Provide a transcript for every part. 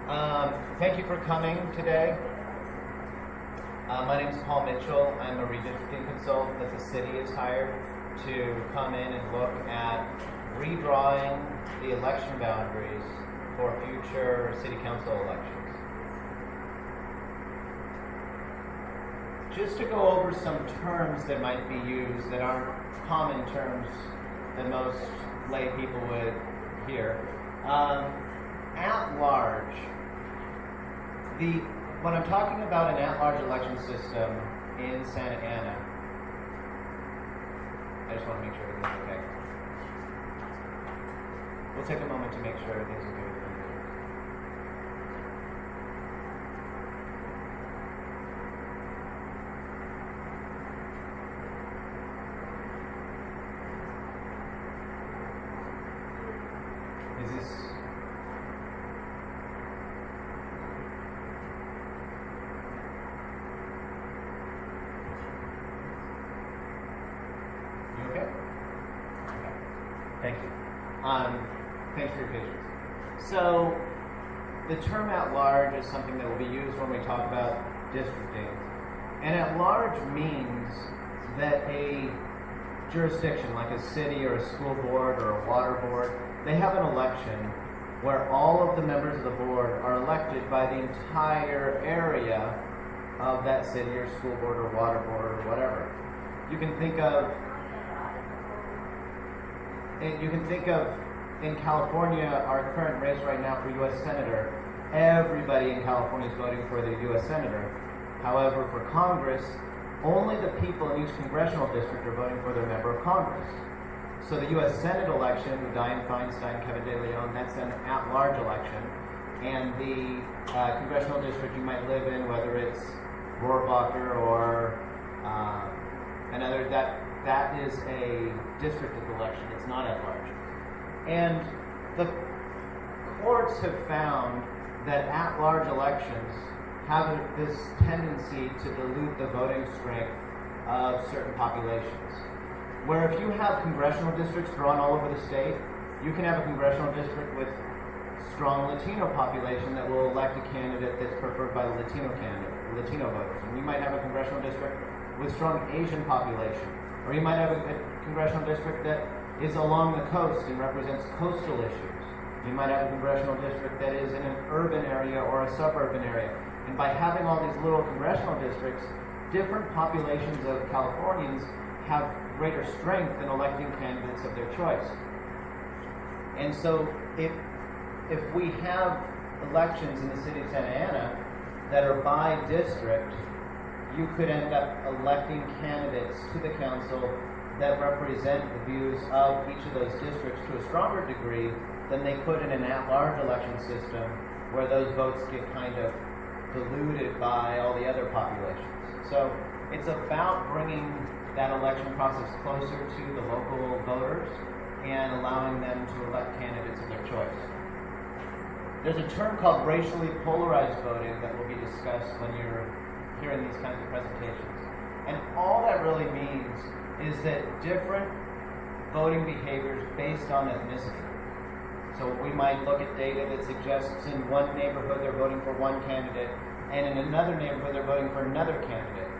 Thank you for coming today. My name is Paul Mitchell. I'm a redistricting consultant that the city has hired to come in and look at redrawing the election boundaries for future city council elections. Just to go over some terms that might be used that aren't common terms that most lay people would hear. At large, when I'm talking about an at-large election system in Santa Ana, I just want to make sure everything's okay. We'll take a moment to make sure everything's okay with you. Is this... You okay? Okay. Thank you. Thanks for your patience. So, the term at large is something that will be used when we talk about districting. And at large means that a jurisdiction, like a city or a school board or a water board, they have an election where all of the members of the board are elected by the entire area of that city or school board or water board or whatever. You can think of in California, our current race right now for U.S. Senator, everybody in California is voting for the U.S. Senator. However, for Congress, only the people in each congressional district are voting for their member of Congress. So the U.S. Senate election, Dianne Feinstein, Kevin De Leon, that's an at-large election. And the congressional district you might live in, whether it's Rohrabacher or another, that is a district election. It's not at-large. And the courts have found that at-large elections have this tendency to dilute the voting strength of certain populations. Where if you have congressional districts drawn all over the state, you can have a congressional district with strong Latino population that will elect a candidate that's preferred by the Latino voters. And you might have a congressional district with strong Asian population. Or you might have a congressional district that is along the coast and represents coastal issues. You might have a congressional district that is in an urban area or a suburban area. And by having all these little congressional districts, different populations of Californians have greater strength in electing candidates of their choice. And so if we have elections in the city of Santa Ana that are by district, you could end up electing candidates to the council that represent the views of each of those districts to a stronger degree than they could in an at-large election system where those votes get kind of diluted by all the other populations. So it's about bringing that election process closer to the local voters and allowing them to elect candidates of their choice. There's a term called racially polarized voting that will be discussed when you're hearing these kinds of presentations. And all that really means is that different voting behaviors based on ethnicity. So we might look at data that suggests in one neighborhood they're voting for one candidate, and in another neighborhood they're voting for another candidate.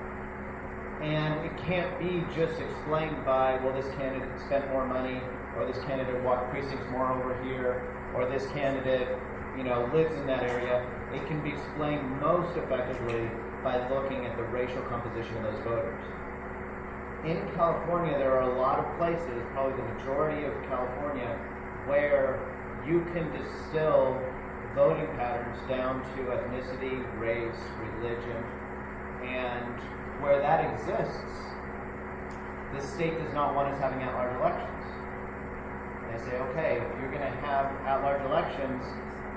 And it can't be just explained by, well, this candidate spent more money, or this candidate walked precincts more over here, or this candidate, lives in that area. It can be explained most effectively by looking at the racial composition of those voters. In California, there are a lot of places, probably the majority of California, where you can distill voting patterns down to ethnicity, race, religion, and where that exists, the state does not want us having at-large elections. They say, okay, if you're going to have at-large elections,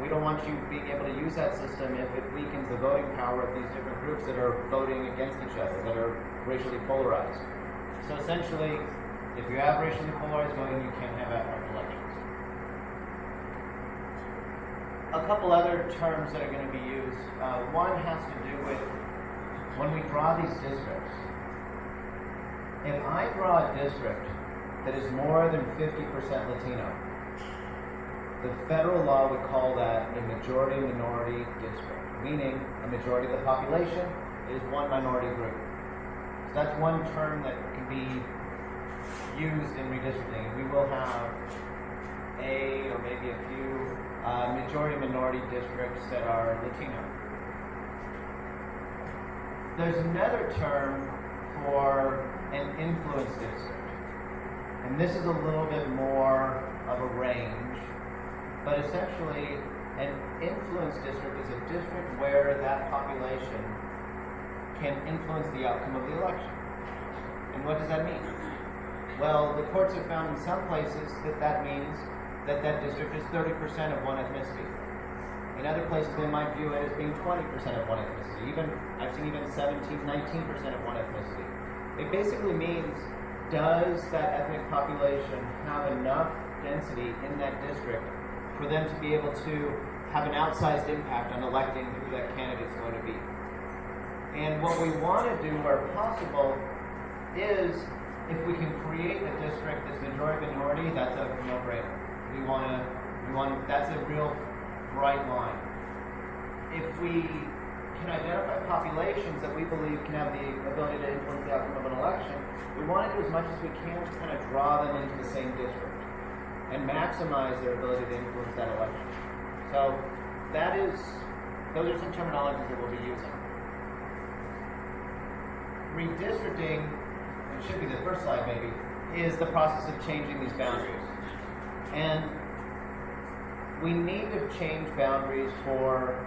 we don't want you being able to use that system if it weakens the voting power of these different groups that are voting against each other, that are racially polarized. So essentially, if you have racially polarized voting, you can't have at-large elections. A couple other terms that are going to be used. One has to do with when we draw these districts. If I draw a district that is more than 50% Latino, The federal law would call that a majority-minority district, meaning a majority of the population is one minority group. So that's one term that can be used in redistricting. We will have a, or maybe a few, majority-minority districts that are Latino. There's another term for an influence district. And this is a little bit more of a range, but essentially an influence district is a district where that population can influence the outcome of the election. And what does that mean? Well, the courts have found in some places that that means that that district is 30% of one ethnicity. In other places, they might view it as being 20% of one ethnicity. I've seen even 17, 19% of one ethnicity. It basically means, does that ethnic population have enough density in that district for them to be able to have an outsized impact on electing who that candidate is going to be? And what we want to do where possible is, if we can create a district that's majority-minority, that's a no-brainer. That's a real bright line. If we can identify populations that we believe can have the ability to influence the outcome of an election, we want to do as much as we can to kind of draw them into the same district and maximize their ability to influence that election. So those are some terminologies that we'll be using. Redistricting, it should be the first slide maybe, is the process of changing these boundaries. And we need to change boundaries for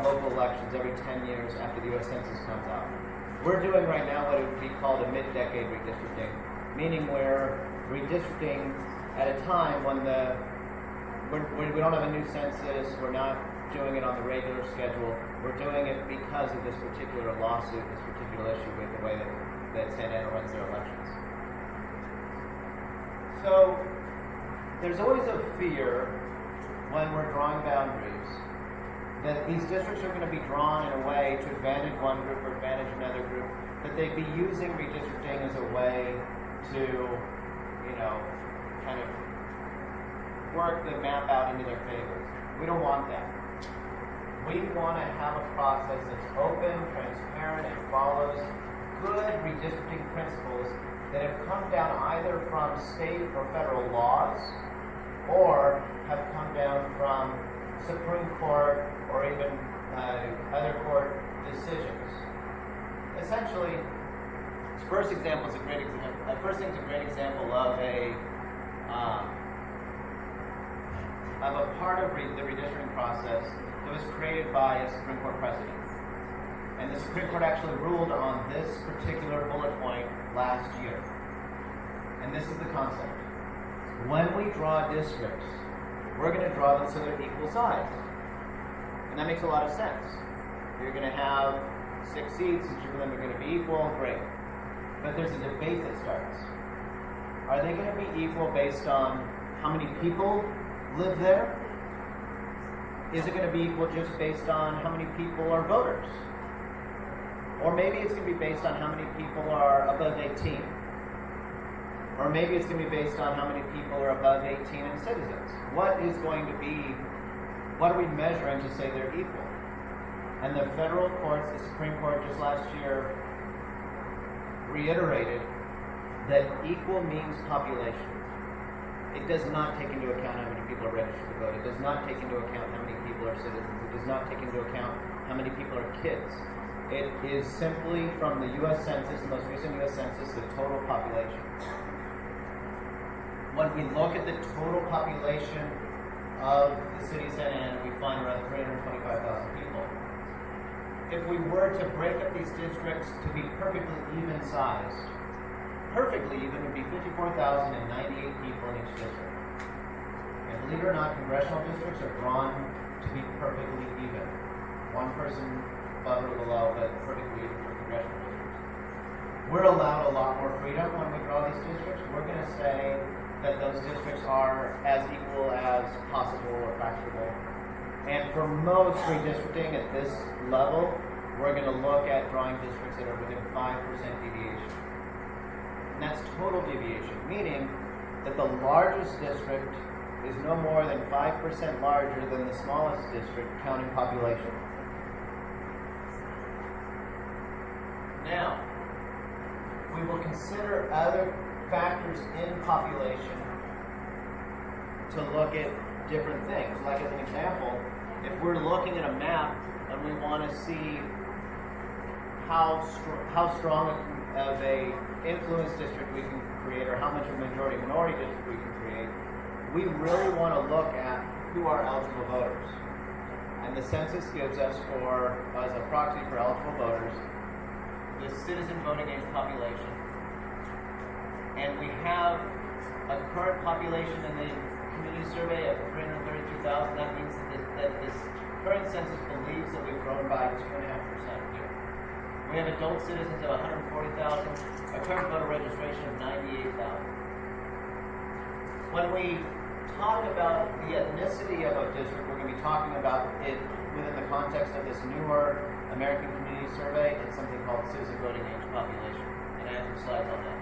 local elections every 10 years after the U.S. Census comes out. We're doing right now what would be called a mid-decade redistricting, meaning we're redistricting at a time when we don't have a new census, we're not doing it on the regular schedule, we're doing it because of this particular lawsuit, this particular issue with the way that Santa Ana runs their elections. So there's always a fear when we're drawing boundaries that these districts are going to be drawn in a way to advantage one group or advantage another group, that they'd be using redistricting as a way to, kind of work the map out into their favor. We don't want that. We want to have a process that's open, transparent, and follows good redistricting principles that have come down either from state or federal laws or have come down from Supreme Court or even other court decisions. Essentially, first thing's a great example of a part of the redistricting process that was created by a Supreme Court precedent. And the Supreme Court actually ruled on this particular bullet point last year. And this is the concept. When we draw districts, we're going to draw them so they're equal size. And that makes a lot of sense. You're going to have 6 seats, each of them are going to be equal, great. But there's a debate that starts. Are they going to be equal based on how many people live there? Is it going to be equal just based on how many people are voters? Or maybe it's going to be based on how many people are above 18. Or maybe it's going to be based on how many people are above 18 and citizens. What are we measuring to say they're equal? And the federal courts, the Supreme Court just last year, reiterated that equal means population. It does not take into account how many people are registered to vote. It does not take into account how many people are citizens. It does not take into account how many people are kids. It is simply from the U.S. Census, the most recent U.S. Census, the total population. When we look at the total population of the city of Santa Ana, we find around 325,000 people. If we were to break up these districts to be perfectly even sized, perfectly even would be 54,098 people in each district. And believe it or not, congressional districts are drawn to be perfectly even. One person above or below, but perfectly even for congressional districts. We're allowed a lot more freedom when we draw these districts. We're going to say that those districts are as equal as possible or practicable. And for most redistricting at this level, we're going to look at drawing districts that are within 5% deviation. And that's total deviation, meaning that the largest district is no more than 5% larger than the smallest district counting population. Now, we will consider other factors in population to look at different things. Like as an example, if we're looking at a map and we want to see how strong of a influence district we can create, or how much of a majority-minority district we can create, we really want to look at who are eligible voters. And the census gives us, as a proxy for eligible voters, the citizen voting age population. And we have a current population in the community survey of 332,000. That means that this current census believes that we've grown by 2.5% here. We have adult citizens of 140,000, a current voter registration of 98,000. When we talk about the ethnicity of a district, we're going to be talking about it within the context of this newer American Community Survey. It's something called citizen voting age population. And I have some slides on that.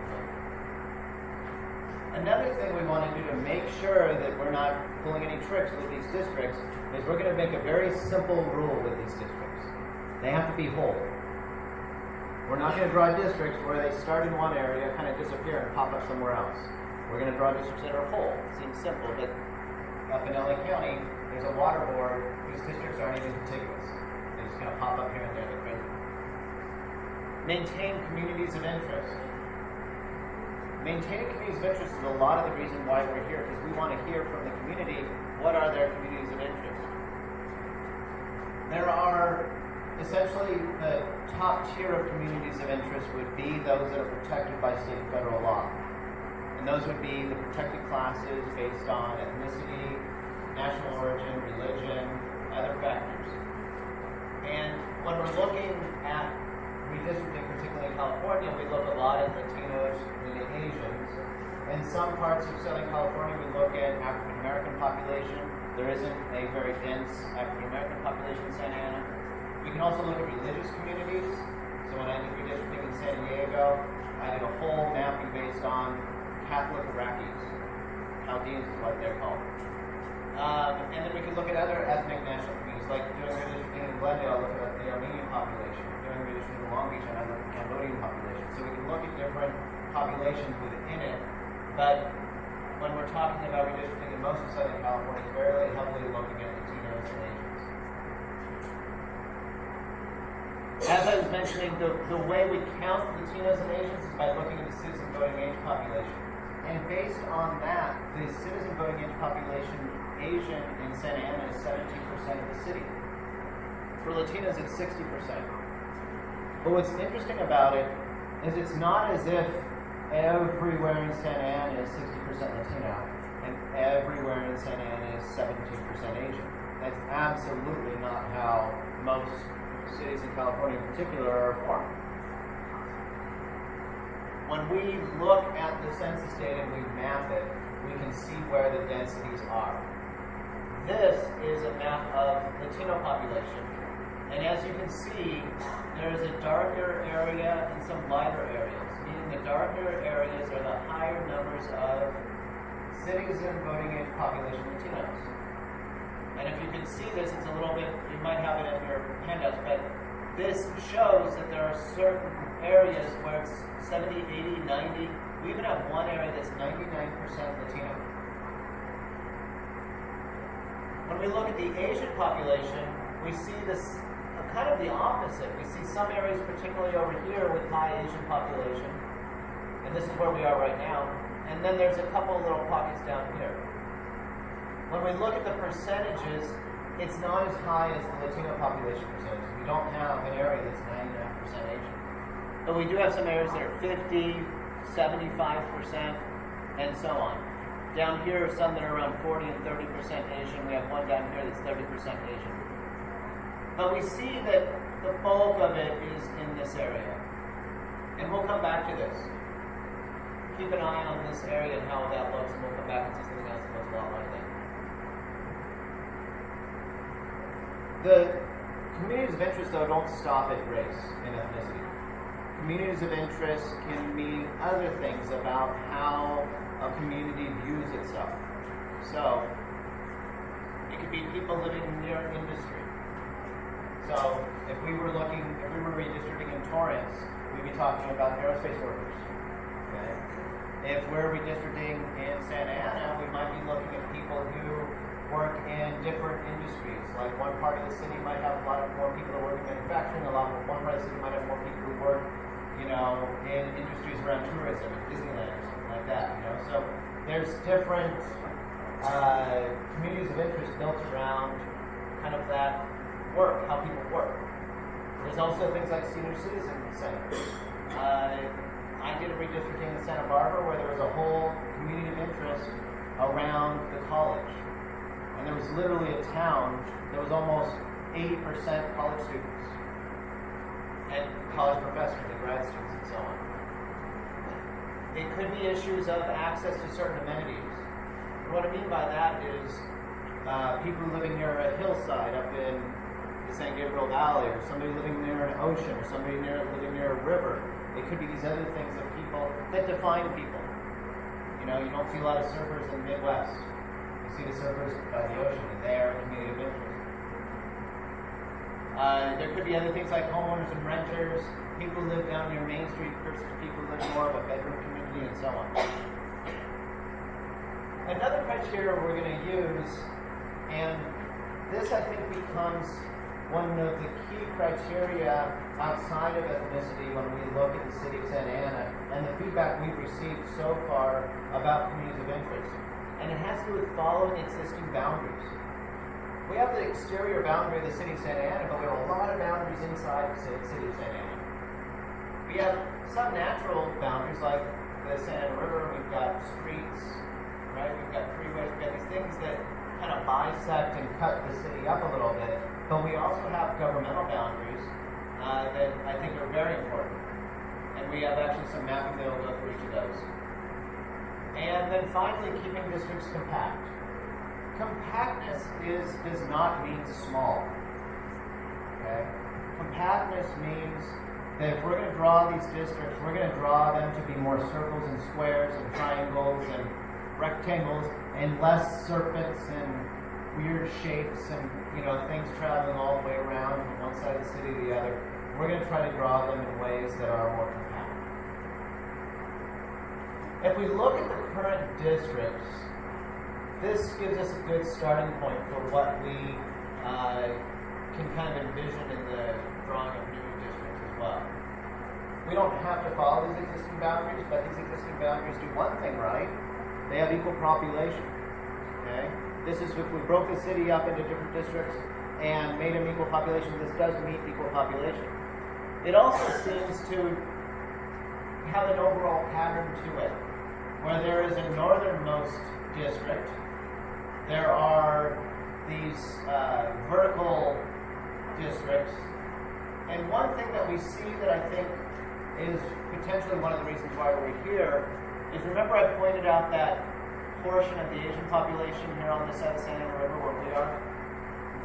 Another thing we want to do to make sure that we're not pulling any tricks with these districts is we're going to make a very simple rule with these districts. They have to be whole. We're not going to draw districts where they start in one area, kind of disappear, and pop up somewhere else. We're going to draw districts that are whole. It seems simple, but up in LA County, there's a water board whose districts aren't even contiguous. They just kind of pop up here and there. They're crazy. Maintain communities of interest. Maintaining communities of interest is a lot of the reason why we're here, because we want to hear from the community what are their communities of interest. There are essentially the top tier of communities of interest would be those that are protected by state and federal law. And those would be the protected classes based on ethnicity, national origin, religion, other factors. And when we're looking at redistricting, particularly in California, we look a lot at Latinos and Asians. In some parts of Southern California, we look at African American population. There isn't a very dense African American population in Santa Ana. We can also look at religious communities. So when I did redistricting in San Diego, I did a whole mapping based on Catholic Iraqis. Chaldeans is what they're called. And then we can look at other ethnic national communities, like doing redistricting in Glendale, look at the Armenian population. Doing redistricting in Long Beach, I look at the Cambodian population. So we can look at different populations within it. But when we're talking about redistricting in most of Southern California, it's very heavily looking at Latinos and Asians. As I was mentioning, the way we count Latinos and Asians is by looking at the citizen voting age population. And based on that, the citizen voting age population, Asian in Santa Ana is 17% of the city. For Latinos, it's 60%. But what's interesting about it is it's not as if everywhere in Santa Ana is 60% Latino and everywhere in Santa Ana is 17% Asian. That's absolutely not how most cities in California in particular are formed. When we look at the census data and we map it, we can see where the densities are. This is a map of Latino population. And as you can see, there is a darker area and some lighter areas, meaning the darker areas are the higher numbers of citizen voting age population Latinos. And if you can see this, it's a little bit, you might have it in your handouts, but this shows that there are certain areas where it's 70, 80, 90. We even have one area that's 99% Latino. When we look at the Asian population, we see this kind of the opposite. We see some areas, particularly over here, with high Asian population. And this is where we are right now. And then there's a couple little pockets down here. When we look at the percentages, it's not as high as the Latino population percentage. We don't have an area that's 99% Asian. But we do have some areas that are 50, 75%, and so on. Down here are some that are around 40 and 30% Asian. We have one down here that's 30% Asian. But we see that the bulk of it is in this area. And we'll come back to this. Keep an eye on this area and how that looks, and we'll come back and see something else that looks a lot like that. The communities of interest, though, don't stop at race and ethnicity. Communities of interest can mean other things about how a community views itself. So it could be people living near industry. So if we were redistricting in Torrance, we'd be talking about aerospace workers. Okay? If we're redistricting in Santa Ana, we might be looking at people who work in different industries. Like one part of the city might have a lot more people that work in manufacturing. One part of the city might have more people who work, in industries around tourism, and Disneyland or something like that. So there's different communities of interest built around kind of that work, how people work. There's also things like senior citizen centers. I did a redistricting in Santa Barbara where there was a whole community of interest around the college. And there was literally a town that was almost 80% college students and college professors and grad students and so on. It could be issues of access to certain amenities. And what I mean by that is people living near a hillside up in the San Gabriel Valley, or somebody living near an ocean, or somebody living near a river. It could be these other things that define people. You don't see a lot of surfers in the Midwest. You see the surfers by the ocean, and they are a community of interest. There could be other things like homeowners and renters, people who live down near Main Street versus people who live more of a bedroom community, and so on. Another criteria we're going to use, and this I think becomes one of the key criteria outside of ethnicity when we look at the city of Santa Ana and the feedback we've received so far about communities of interest. And it has to do with following existing boundaries. We have the exterior boundary of the city of Santa Ana, but we have a lot of boundaries inside the city of Santa Ana. We have some natural boundaries like the Santa Ana River, we've got streets, right? We've got freeways, we've got these things that kind of bisect and cut the city up a little bit. But we also have governmental boundaries that I think are very important. And we have actually some mapping that will go through each of those. And then finally, keeping districts compact. Compactness does not mean small. Okay? Compactness means that if we're going to draw these districts, we're going to draw them to be more circles and squares and triangles and rectangles and less serpents and weird shapes and things traveling all the way around from one side of the city to the other. We're going to try to draw them in ways that are more compact. If we look at the current districts, this gives us a good starting point for what we can kind of envision in the drawing of new districts as well. We don't have to follow these existing boundaries, but these existing boundaries do one thing right. They have equal population. Okay? This is if we broke the city up into different districts and made them equal population, this does meet equal population. It also seems to have an overall pattern to it, where there is a northernmost district. There are these vertical districts. And one thing that we see that I think is potentially one of the reasons why we're here is, remember I pointed out that portion of the Asian population here on this side of the Santa Ana River where we are?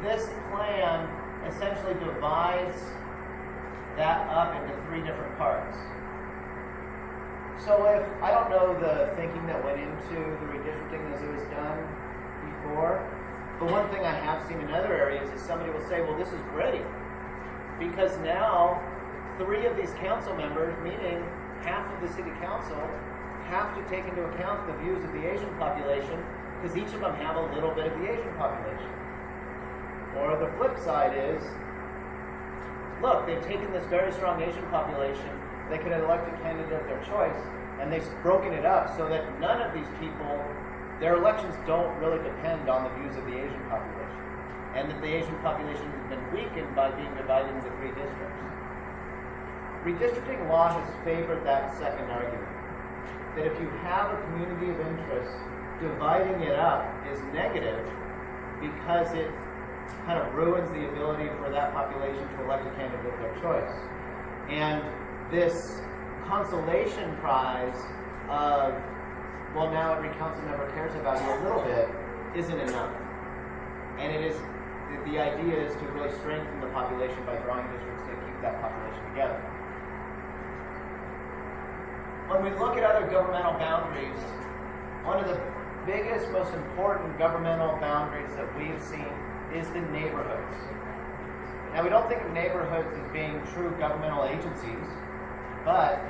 This plan essentially divides that up into 3 different parts. So if, I don't know the thinking that went into the redistricting as it was done before, but one thing I have seen in other areas is somebody will say, well, this is great, because now 3 of these council members, meaning half of the city council, have to take into account the views of the Asian population, because each of them have a little bit of the Asian population. Or the flip side is, look, they've taken this very strong Asian population, they could elect a candidate of their choice, and they've broken it up so that none of these people, their elections don't really depend on the views of the Asian population, and that the Asian population has been weakened by being divided into 3 districts. Redistricting law has favored that second argument, that if you have a community of interest, dividing it up is negative because it kind of ruins the ability for that population to elect a candidate of their choice. And this consolation prize of, well, now every council member cares about you a little bit, isn't enough. And it is, the idea is to really strengthen the population by drawing districts to keep that population together. When we look at other governmental boundaries, one of the biggest, most important governmental boundaries that we've seen is the neighborhoods. Now, we don't think of neighborhoods as being true governmental agencies, but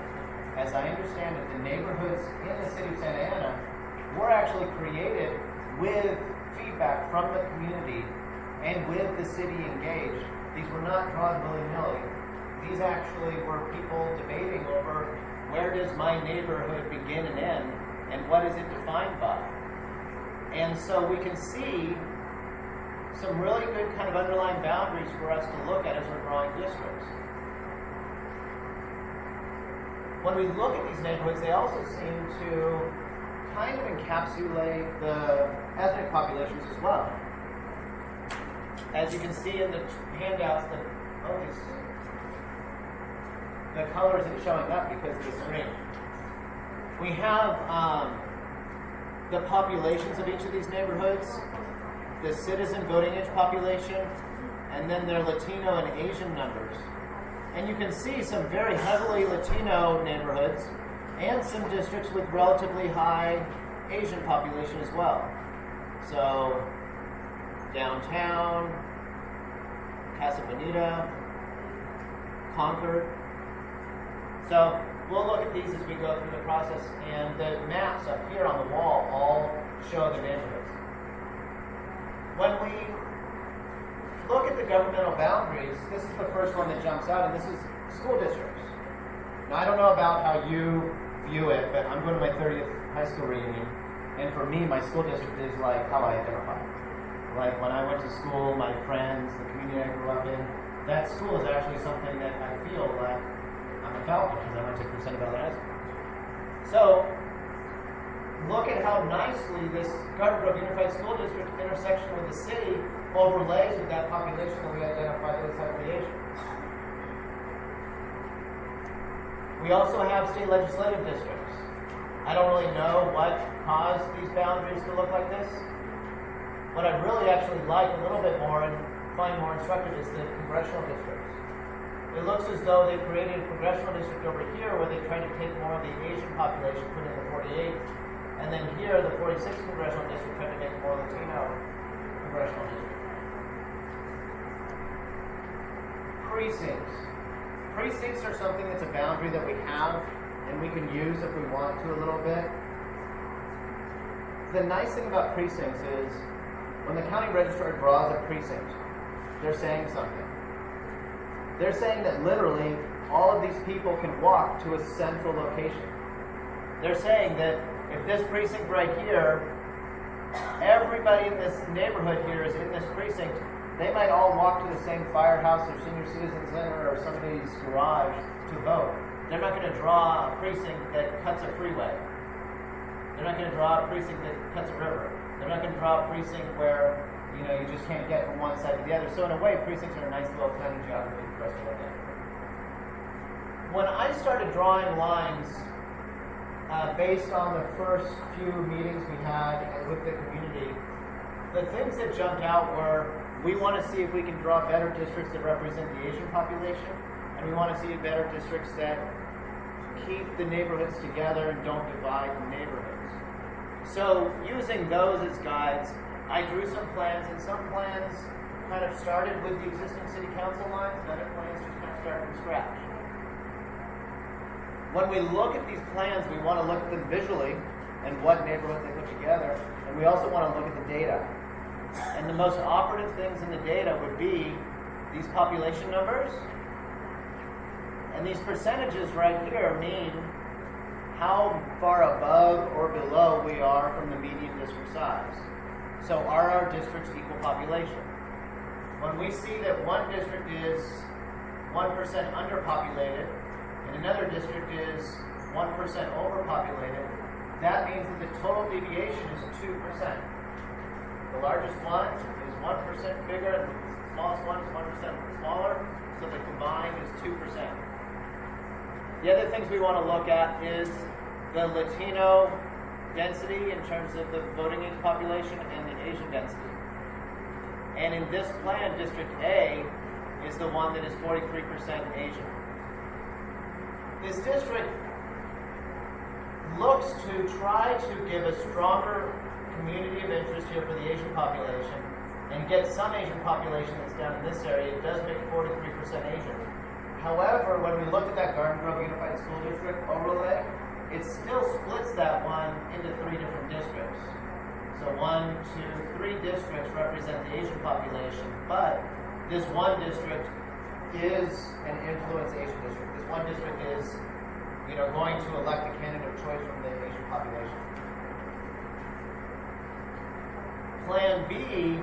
as I understand it, the neighborhoods in the city of Santa Ana were actually created with feedback from the community and with the city engaged. These were not drawn willy-nilly. These actually were people debating over where does my neighborhood begin and end, and what is it defined by? And so we can see some really good kind of underlying boundaries for us to look at as we're drawing districts. When we look at these neighborhoods, they also seem to kind of encapsulate the ethnic populations as well. As you can see in the handouts, the color isn't showing up because of the screen. We have the populations of each of these neighborhoods, the citizen voting age population, and then their Latino and Asian numbers. And you can see some very heavily Latino neighborhoods and some districts with relatively high Asian population as well. So downtown, Casa Bonita, Concord. So we'll look at these as we go through the process, and the maps up here on the wall all show the neighborhoods. When we look at the governmental boundaries, this is the first one that jumps out, and this is school districts. Now, I don't know about how you view it, but I'm going to my 30th high school reunion, and for me, my school district is like how I identify. Like when I went to school, my friends, the community I grew up in, that school is actually something that I feel like I'm a Falcon because I went to Crescendo Valley High School. So, look at how nicely this Garden Grove Unified School District intersection with the city overlays with that population that we identified as heavily Asian. We also have state legislative districts. I don't really know what caused these boundaries to look like this. What I really actually like a little bit more and find more instructive is the congressional districts. It looks as though they created a congressional district over here where they tried to take more of the Asian population, put in the 48th, and then here, the 46th congressional district tried to make more Latino congressional district. Precincts. Precincts are something that's a boundary that we have and we can use if we want to a little bit. The nice thing about precincts is when the county registrar draws a precinct, they're saying something. They're saying that literally all of these people can walk to a central location. They're saying that if this precinct right here, everybody in this neighborhood here is in this precinct, they might all walk to the same firehouse or senior citizen center or somebody's garage to vote. They're not going to draw a precinct that cuts a freeway. They're not going to draw a precinct that cuts a river. They're not going to draw a precinct where you just can't get from one side to the other. So in a way, precincts are a nice little tiny geography for us to look at. When I started drawing lines based on the first few meetings we had with the community, the things that jumped out were we want to see if we can draw better districts that represent the Asian population, and we want to see better districts that keep the neighborhoods together and don't divide the neighborhoods. So using those as guides, I drew some plans, and some plans kind of started with the existing city council lines, and other plans just kind of started from scratch. When we look at these plans, we want to look at them visually and what neighborhoods they put together, and we also want to look at the data. And the most operative things in the data would be these population numbers, and these percentages right here mean how far above or below we are from the median district size. So are our districts equal population? When we see that one district is 1% underpopulated and another district is 1% overpopulated, that means that the total deviation is 2%. The largest one is 1% bigger and the smallest one is 1% smaller, so the combined is 2%. The other things we want to look at is the Latino density in terms of the voting age population and the Asian density. And in this plan, District A is the one that is 43% Asian. This district looks to try to give a stronger community of interest here for the Asian population and get some Asian population that's down in this area, it does make 43% Asian. However, when we looked at that Garden Grove Unified School District overlay, it still splits that one into 3 different districts. So 1, 2, 3 districts represent the Asian population, but this one district is an influence Asian district. This one district is, going to elect a candidate of choice from the Asian population. Plan B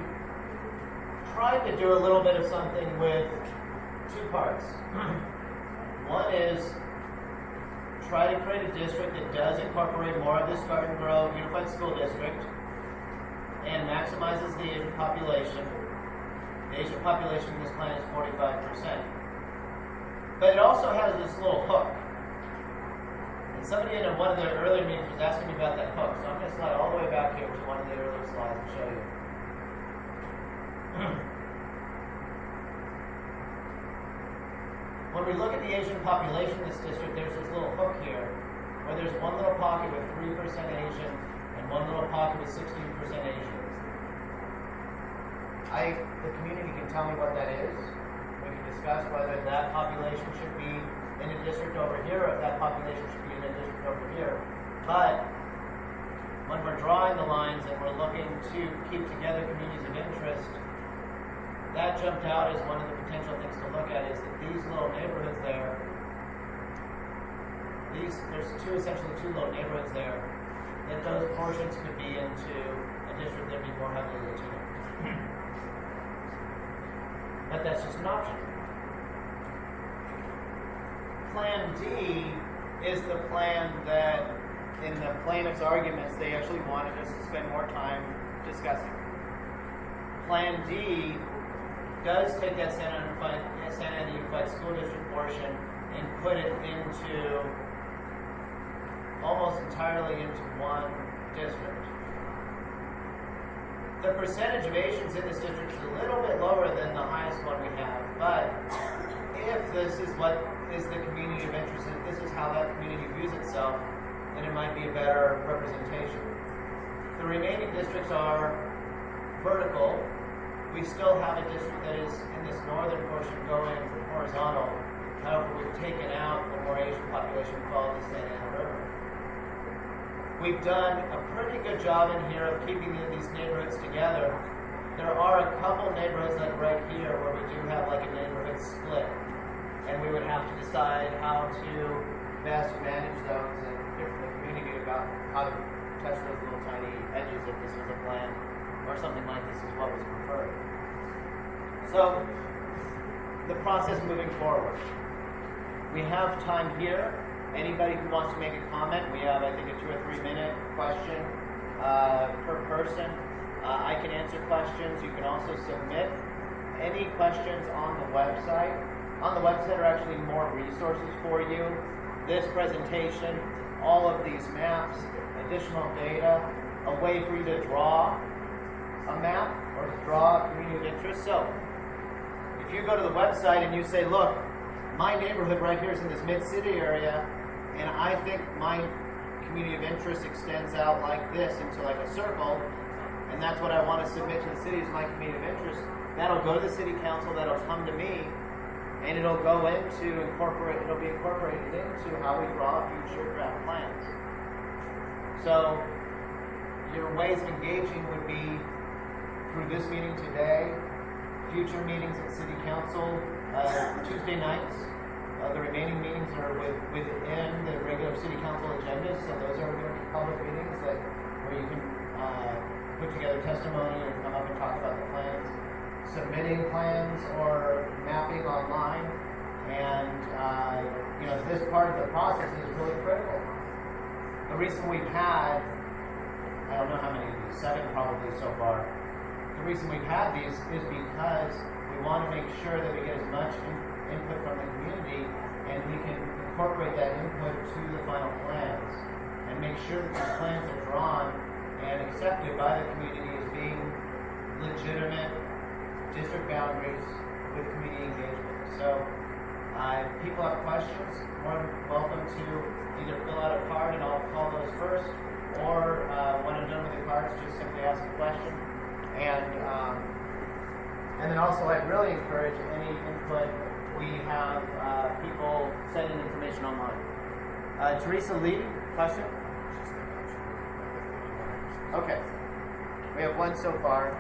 tried to do a little bit of something with 2 parts. One is try to create a district that does incorporate more of this Garden Grove Unified School District and maximizes the Asian population. The Asian population in this plan is 45%. But it also has this little hook. And somebody in one of the earlier meetings was asking me about that hook. So I'm going to slide all the way back here to one of the earlier slides and show you. When we look at the Asian population in this district, there's this little hook here, where there's one little pocket with 3% Asian and one little pocket with 16% Asian. The community can tell me what that is. We can discuss whether that population should be in a district over here or if that population should be in a district over here. But when we're drawing the lines and we're looking to keep together communities of interest, that jumped out as one of the potential things to look at is that these little neighborhoods there, there's essentially two little neighborhoods there, that those portions could be into a district that would be more heavily Latino. But that's just an option. Plan D is the plan that, in the plaintiff's arguments, they actually wanted us to spend more time discussing. Plan D does take that Santa Ana Unified School District portion and put it into almost entirely into one district. The percentage of Asians in this district is a little bit lower than the highest one we have, but if this is what is the community of interest, if this is how that community views itself, then it might be a better representation. The remaining districts are vertical. We still have a district that is in this northern portion going horizontal. However, we've taken out the more Asian population we follow the Santa Ana River. We've done a pretty good job in here of keeping these neighborhoods together. There are a couple neighborhoods like right here where we do have like a neighborhood split. And we would have to decide how to best manage those and hear from the community about how to touch those little tiny edges if this was a plan or something like this is what was preferred. So, the process moving forward. We have time here. Anybody who wants to make a comment, we have, I think, a 2 or 3 minute question per person. I can answer questions. You can also submit any questions on the website. On the website are actually more resources for you. This presentation, all of these maps, additional data, a way for you to draw a map or to draw a community of interest. So, if you go to the website and you say, look, my neighborhood right here is in this mid-city area, and I think my community of interest extends out like this into like a circle, and that's what I want to submit to the city as my community of interest, that'll go to the city council, that'll come to me, and it'll go into it'll be incorporated into how we draw future draft plans. So your ways of engaging would be through this meeting today, future meetings at city council, Tuesday nights. The remaining meetings are within the regular city council agenda, so those are going to be public meetings where you can put together testimony and come up and talk about the plans. Submitting plans or mapping online, and this part of the process is really critical. The reason we've had, I don't know how many of these, 7 probably so far. The reason we've had these is because we want to make sure that we get as much input from the community, and we can incorporate that input to the final plans, and make sure that these plans are drawn and accepted by the community as being legitimate district boundaries with community engagement. So, if people have questions, more than welcome to either fill out a card and I'll call those first, or when I'm done with the cards, just simply ask a question. And then also, I'd really encourage any input. We have people sending information online. Teresa Lee, question? Okay. We have one so far.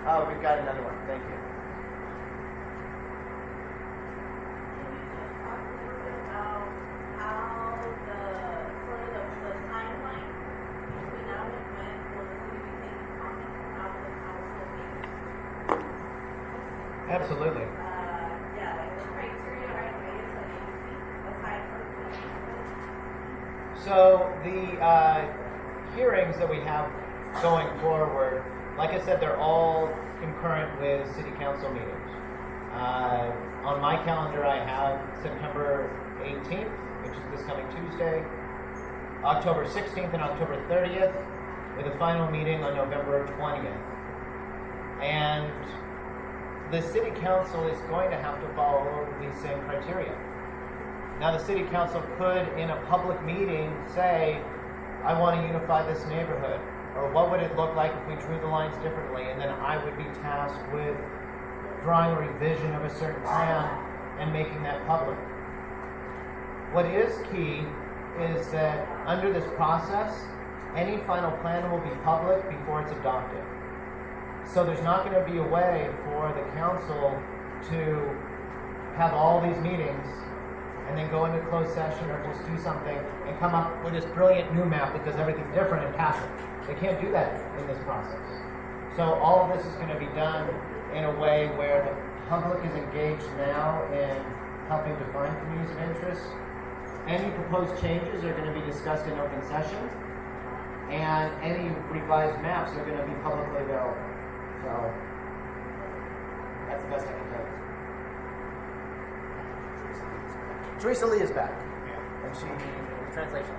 Oh, we've got another one. Thank you. Absolutely. Yeah, like the criteria right away is an agency aside from So the hearings that we have going forward, like I said, they're all concurrent with city council meetings. On my calendar, I have September 18th, which is this coming Tuesday, October 16th and October 30th, with a final meeting on November 20th. And the city council is going to have to follow these same criteria. Now, the city council could, in a public meeting, say, I want to unify this neighborhood, or what would it look like if we drew the lines differently, and then I would be tasked with drawing a revision of a certain plan and making that public. What is key is that under this process, any final plan will be public before it's adopted. So there's not going to be a way for the council to have all these meetings and then go into closed session or just do something and come up with this brilliant new map because everything's different and pass it. They can't do that in this process. So all of this is going to be done in a way where the public is engaged now in helping define communities of interest. Any proposed changes are going to be discussed in open session, and any revised maps are going to be publicly available. So that's the best I can tell you. Teresa Lee is back, and she translation.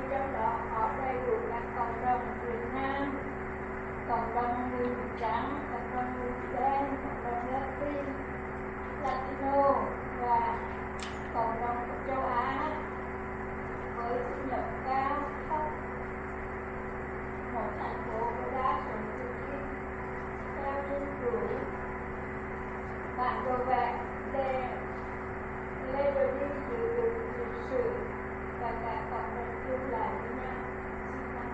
trong đó có đầy đủ các cộng đồng Việt Nam, cộng đồng người trắng, cộng đồng người đen, cộng đồng Latin, Latino và cộng đồng của châu Á với thu nhập cao thấp. Một thành phố có đa số cử tri theo dân chủ. Bản đồ vẽ để Labor đi giữ được lịch sử và cả cộng đồng chung lại với nhau. Xin cảm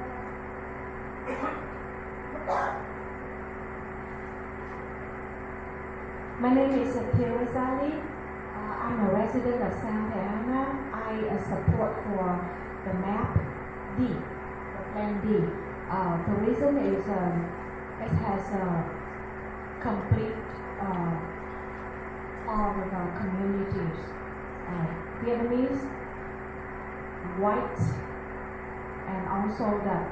ơn. My name is Teresa Lee. I'm a resident of Santa Ana. I support for the map D, the plan D. The reason is it has complete all of our communities. Vietnamese, white, and also that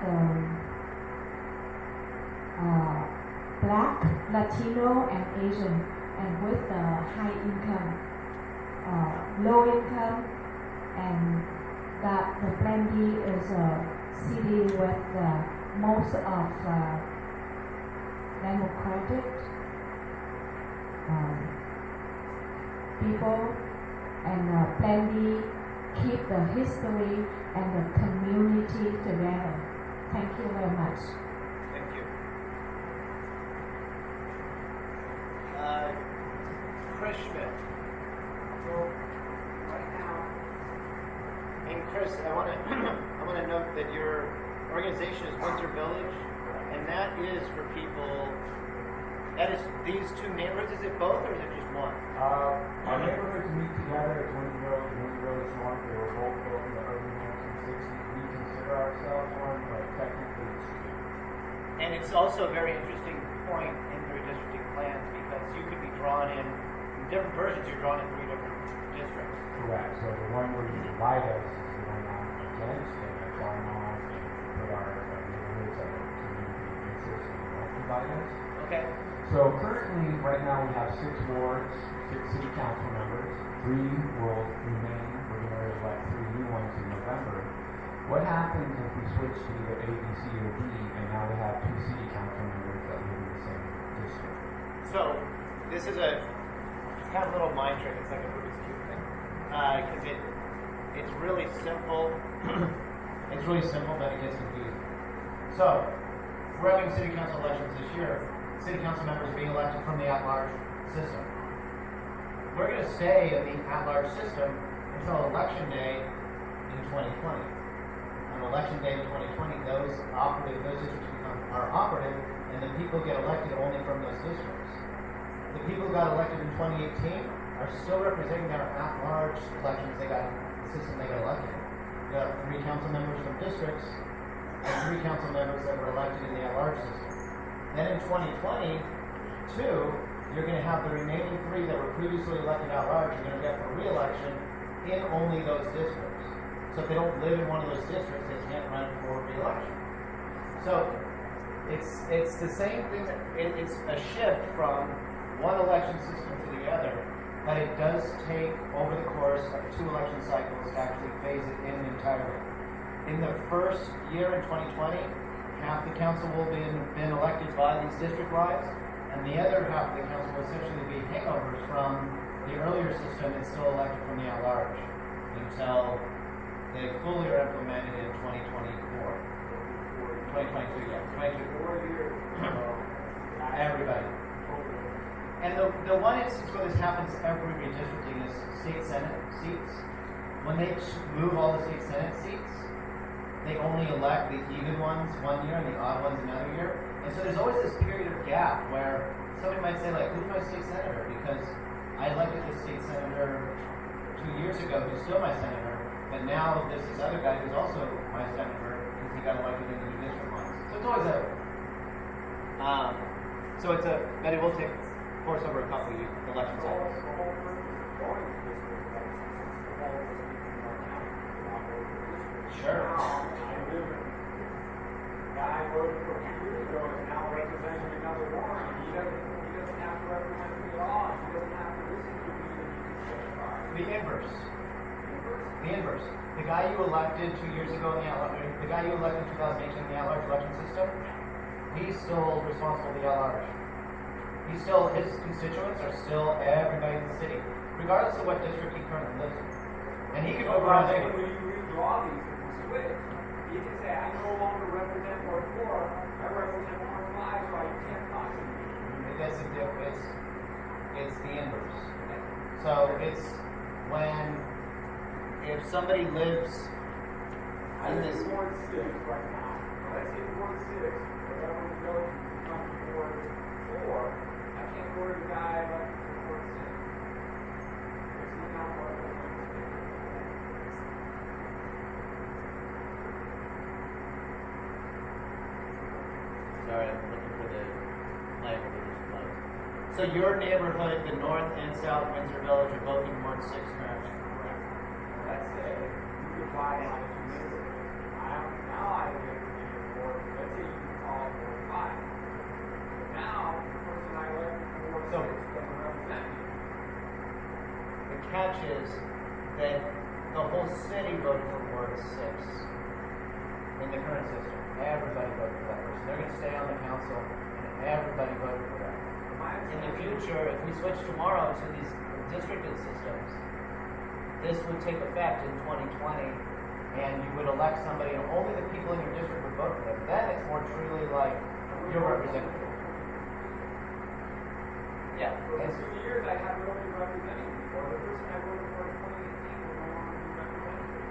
black, Latino, and Asian, and with the high income, low income, and that the Plan D is a city with most of democratic people, and Plan D keep the history and the community together. Thank you very much. Thank you. Chris Schmidt. Right now, And Chris, I want to note that your organization is Windsor Village, and that is for people. That is these two neighborhoods. Is it both, or is it just one? Our neighborhoods meet together. It's Windsor Village, Windsor Village North. They were both built in the early 1960s. We consider ourselves one, but technically it's two. And it's also a very interesting point in the redistricting plans because you could be drawn in different versions, you're drawn in 3 different districts. Correct. So the one where you divide us is the one I'm against, and that's our off and put our neighborhoods at a community of interest and don't divide us. Okay. So currently, right now, we have 6 wards, 6 city council members. 3 will remain. We're going to elect 3 new ones in November. What happens if we switch to either A, B, C, or D, and now we have 2 city council members that live in the same district? So this is it's kind of a little mind trick. It's like a Rubik's Cube thing. Because it's really simple. It's really simple, but it gets confusing. So, we're having city council elections this year. City council members are being elected from the at-large system. We're going to stay in the at-large system until election day in 2020. On election day in 2020, those districts are operative, and the people get elected only from those districts. The people who got elected in 2018 are still representing their at-large elections. The system they got elected in. You have 3 council members from districts and 3 council members that were elected in the at-large system. Then in 2022, you're going to have the remaining 3 that were previously elected at-large. You're going to get for re-election in only those districts. So if they don't live in one of those districts, they can't run for re-election. So it's the same thing. It's a shift from one election system to the other, but it does take over the course of 2 election cycles to actually phase it in entirely. In the first year in 2020, half the council will have been elected by these district lines, and the other half of the council will essentially be hangovers from the earlier system and still elected from the at-large until they fully are implemented in 2024. 2022, yeah. 22. Everybody. And the one instance where this happens every redistricting is state senate seats. When they move all the state senate seats, they only elect the even ones one year and the odd ones another year. And so there's always this period of gap where somebody might say, like, who's my state senator? Because I elected this state senator 2 years ago who's still my senator, but now there's this other guy who's also my senator because he got elected in the new district lines. So it's always but it will take course over a couple of election cycles. Sure. Guy voted for 2 years ago is now representing another one. He doesn't have to represent me at all. He doesn't have to listen to me that he can say, The inverse. The inverse. The guy you elected 2 years ago in the guy you elected in 2018 in the at-large election system, he's still responsible for the at-large. His constituents are still everybody in the city, regardless of what district he currently lives in. And he can move around when anywhere. you redraw these and you switch, you can say, I no longer represent Ward 4, I represent Ward 5, so I can't talk to you. That's the difference. It's the inverse. So it's when if somebody lives in this. Ward 6 right now. Let's hit Ward 6, but I want to go from Ward 4. I can't go to the guy like Ward 6. Because he's not part of the Sorry, I'm looking for the language of this place. So your neighborhood, the North and South Windsor Village, are both in Ward 6 currently. Correct. Let's say you divide out 2 neighborhoods. Now I live in Ward, let's say you can call it Ward 5. But now, the person I live in Ward 6 doesn't represent me. The catch is that the whole city voted for Ward 6 In the current system, everybody voted for that person. They're going to stay on the council, and everybody voted for that. In the future, if we switch tomorrow to these districted systems, this would take effect in 2020, And you would elect somebody, and only the people in your district would vote for them. Then it's more truly like your representative. yeah. For 2 years, I had nobody representing me. Or the person I voted for in 2018 will no longer be representing me.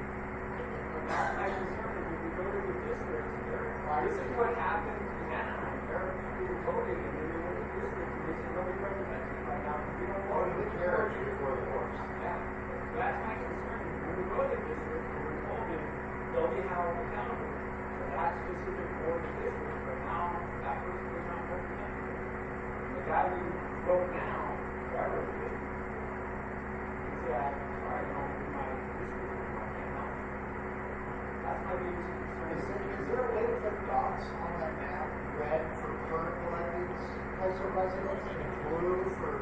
But that's my concern is when we go to the districts, this is what happens now. There are people who voted and they go to the district and they say nobody represents me right now because we don't vote for the carriage before the horse. Yeah. So that's my concern. When we go to the district, we're told that they'll be held accountable for that specific board of district, but now that person was not represented. And the guy we vote now, whoever it is, that I know in my district I can't help. That's my biggest concern. Is there a way to put dots on that map, red for current elected council residents and blue for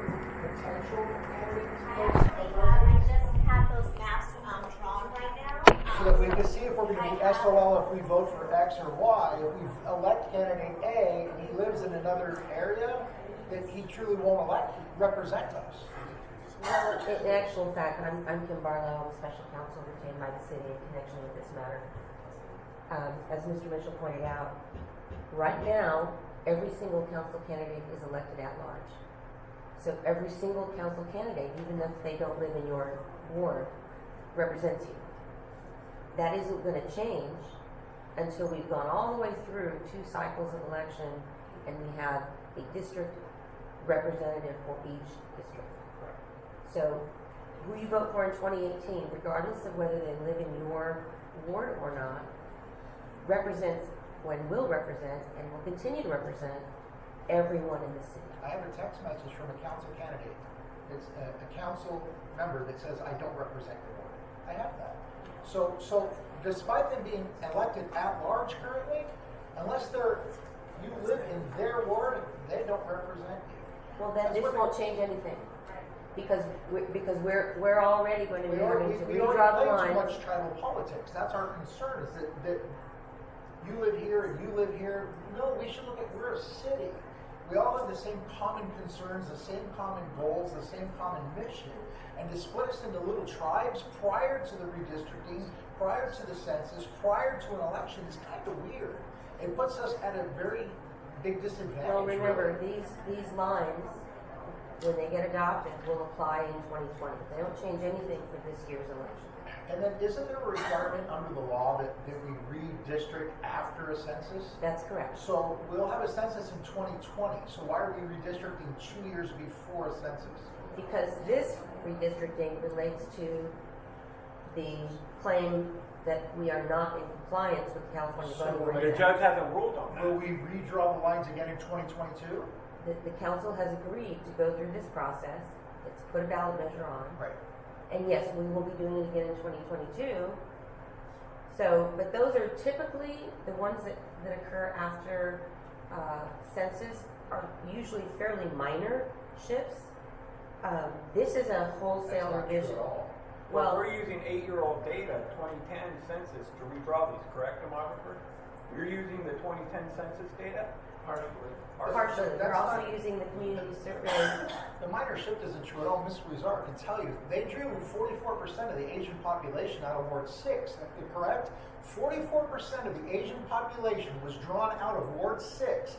potential candidates? I just have those maps drawn right now. So that we can see if we're going to be SOL if we vote for X or Y. If we elect candidate A and he lives in another area, then he truly won't represent us. Well, in actual fact, I'm Kim Barlow. I'm a special counsel retained by the city in connection with this matter. As Mr. Mitchell pointed out, right now, every single council candidate is elected at large. So every single council candidate, even if they don't live in your ward, represents you. That isn't going to change until we've gone all the way through 2 cycles of election and we have a district representative for each district. So who you vote for in 2018, regardless of whether they live in your ward or not, represents and will represent and will continue to represent everyone in the city. I have a text message from a council candidate. It's a council member that says, I don't represent your ward. I have that. So despite them being elected at large currently, unless you live in their ward, they don't represent you. Well, then this won't change anything. Because we're already going to be having to We redraw the already play too lines. much tribal politics. That's our concern, is that you live here and you live here. No, we should look at, we're a city. We all have the same common concerns, the same common goals, the same common mission. And to split us into little tribes prior to the redistricting, prior to the census, prior to an election is kind of weird. It puts us at a very big disadvantage. Well, remember, really. these lines, when they get adopted, will apply in 2020. They don't change anything for this year's election. And then isn't there a requirement under the law that we redistrict after a census? That's correct. So we'll have a census in 2020. So why are we redistricting 2 years before a census? Because this redistricting relates to the claim that we are not in compliance with California So voting we're But rights the Act. judge hasn't ruled on Will that. we redraw the lines again in 2022? The council has agreed to go through this process. It's put a ballot measure on. Right. And yes, we will be doing it again in 2022. So, but those are typically the ones that occur after census are usually fairly minor shifts. This is a wholesale That's not revision. true at all. Well, Well, we're using 8-year-old data, 2010 census, to redraw these, correct, demographer? You're using the 2010 census data? Partially. partially. We're That's also not- using the community survey. The minor shift isn't true at all. Ms. Ruizar can tell you, they drew 44% of the Asian population out of Ward 6, correct? 44% of the Asian population was drawn out of Ward 6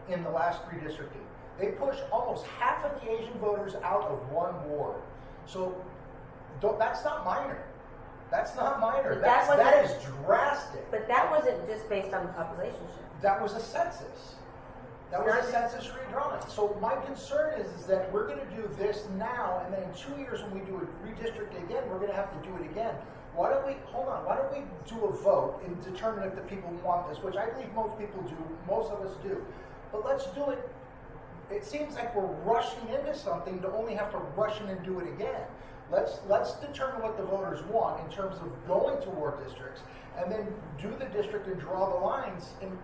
in the last redistricting. They pushed almost half of the Asian voters out of one ward. So that's not minor. That's not minor. But that That wasn't- is drastic. But that wasn't just based on the population shift. That was a census. That was a census redrawing. So my concern is that we're going to do this now, and then in 2 years when we do a redistrict again, we're going to have to do it again. Why don't we do a vote and determine if the people want this, which I believe most people do, most of us do. But let's do it. It seems like we're rushing into something to only have to rush in and do it again. Let's determine what the voters want in terms of going to ward districts, and then do the district and draw the lines. And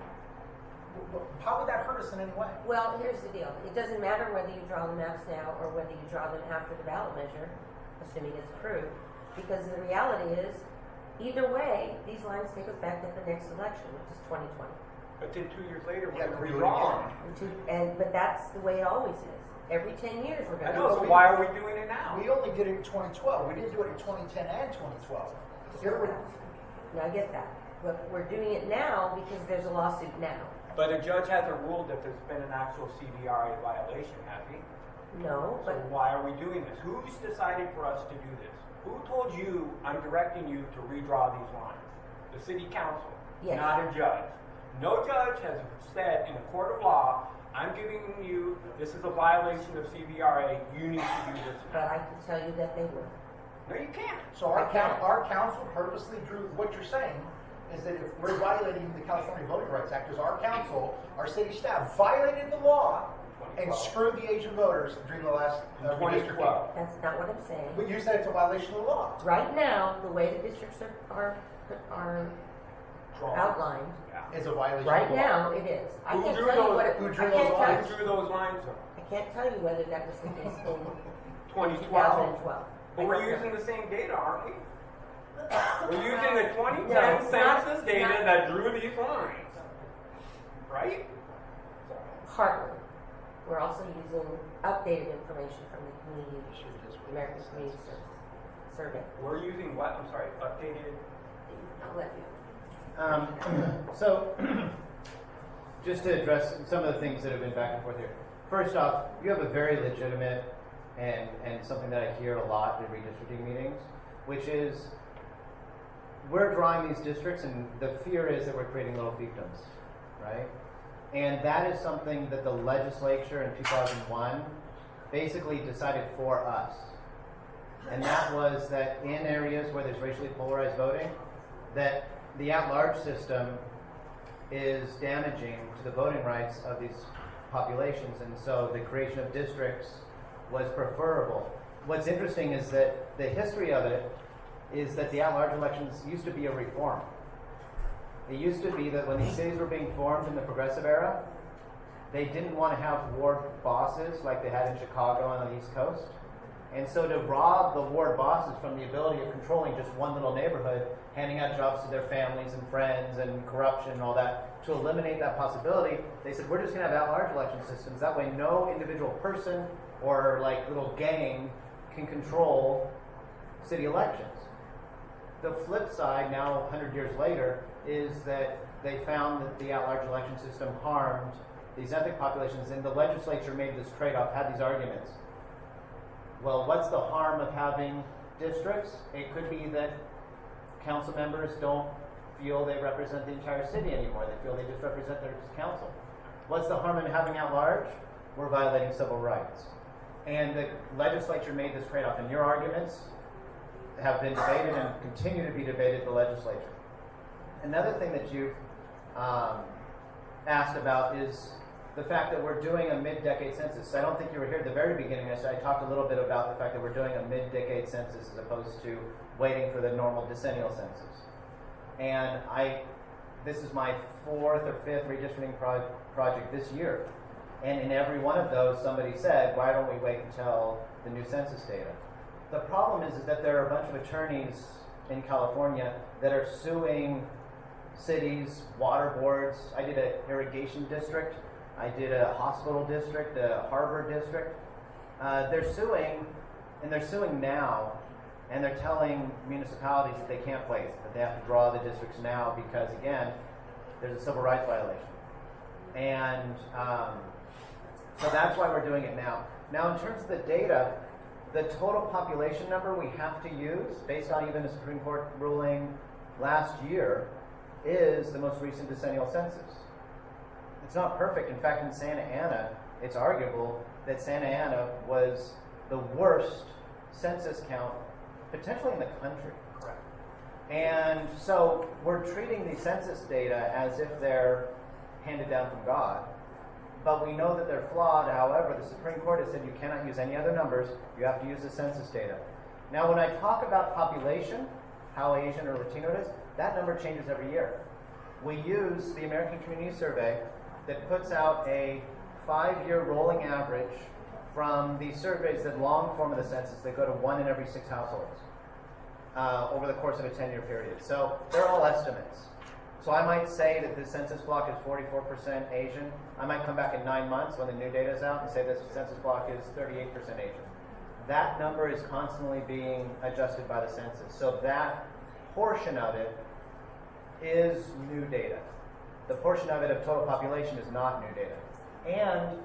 how would that hurt us in any way? Well, here's the deal. It doesn't matter whether you draw the maps now or whether you draw them after the ballot measure, assuming it's approved, because the reality is, either way, these lines take effect at the next election, which is 2020. But then 2 years later, Yeah, we're going we'll to do it redraw. But that's the way it always is. Every 10 years we're I going to know, so why are we doing it now? We only did it in 2012. We didn't do it in 2010 and 2012. Now I get that. But we're doing it now because there's a lawsuit now. But a judge hasn't ruled that there's been an actual CVRA violation, has he? No, So but why are we doing this? Who's decided for us to do this? Who told you I'm directing you to redraw these lines? The city council, Yes. not a judge. No judge has said in a court of law, I'm giving you, this is a violation of CVRA, you need to do this. but I can tell you that they will. No, you can't. So our council purposely drew, what you're saying is that if we're violating the California Voting Rights Act, as our council, our city staff violated the law and screwed the Asian voters during the last In redistricting. 2012. That's not what I'm saying. But you said it's a violation of the law. Right now, the way the districts are outlined, It's a violation right of the law. now it is. I Who can't drew tell you those- what it, who I drew can't those tell lines? you. Who drew those lines? I can't tell you whether that was the case in 2012. 2012. But we're using the same data, aren't we? We're using the 2010 No, it's not- census data not- that drew these lines. Right? Partly. We're also using updated information from the American Community Survey. We're using what? I'm sorry, updated. I'll let you. So, just to address some of the things that have been back and forth here. First off, you have a very legitimate and something that I hear a lot in redistricting meetings, which is we're drawing these districts and the fear is that we're creating little fiefdoms, right? And that is something that the legislature in 2001 basically decided for us. And that was that in areas where there's racially polarized voting, that the at-large system is damaging to the voting rights of these populations, and so the creation of districts was preferable. What's interesting is that the history of it is that the at-large elections used to be a reform. It used to be that when these cities were being formed in the progressive era, they didn't want to have ward bosses like they had in Chicago and on the East Coast. And so to rob the ward bosses from the ability of controlling just one little neighborhood, handing out jobs to their families and friends and corruption and all that, to eliminate that possibility, they said, we're just going to have at-large election systems. That way no individual person or like little gang can control city elections. The flip side, now 100 years later, is that they found that the at-large election system harmed these ethnic populations, and the legislature made this trade-off, had these arguments. Well, what's the harm of having districts? It could be that council members don't feel they represent the entire city anymore. They feel they just represent their council. What's the harm in having at-large? We're violating civil rights. And the legislature made this trade-off, and your arguments have been debated and continue to be debated at the legislature. Another thing that you've asked about is the fact that we're doing a mid-decade census. I don't think you were here at the very beginning. I talked a little bit about the fact that we're doing a mid-decade census as opposed to waiting for the normal decennial census. And this is my 4th or 5th redistricting project this year. And in every one of those, somebody said, why don't we wait until the new census data? The problem is that there are a bunch of attorneys in California that are suing cities, water boards. I did an irrigation district. I did a hospital district, a harbor district. They're suing, and they're suing now, and they're telling municipalities that they can't wait, that they have to draw the districts now because, again, there's a civil rights violation. And so that's why we're doing it now. Now, in terms of the data, the total population number we have to use, based on even a Supreme Court ruling last year, is the most recent decennial census. It's not perfect. In fact, in Santa Ana, it's arguable that Santa Ana was the worst census count potentially in the country. Correct. And so we're treating the census data as if they're handed down from God. But we know that they're flawed. However, the Supreme Court has said you cannot use any other numbers. You have to use the census data. Now, when I talk about population, how Asian or Latino it is, that number changes every year. We use the American Community Survey that puts out a 5-year rolling average from the surveys that long form of the census. They go to 1 in every 6 households over the course of a 10-year period. So they're all estimates. So I might say that the census block is 44% Asian. I might come back in 9 months when the new data is out and say this census block is 38% Asian. That number is constantly being adjusted by the census. So that portion of it is new data. The portion of it of total population is not new data. And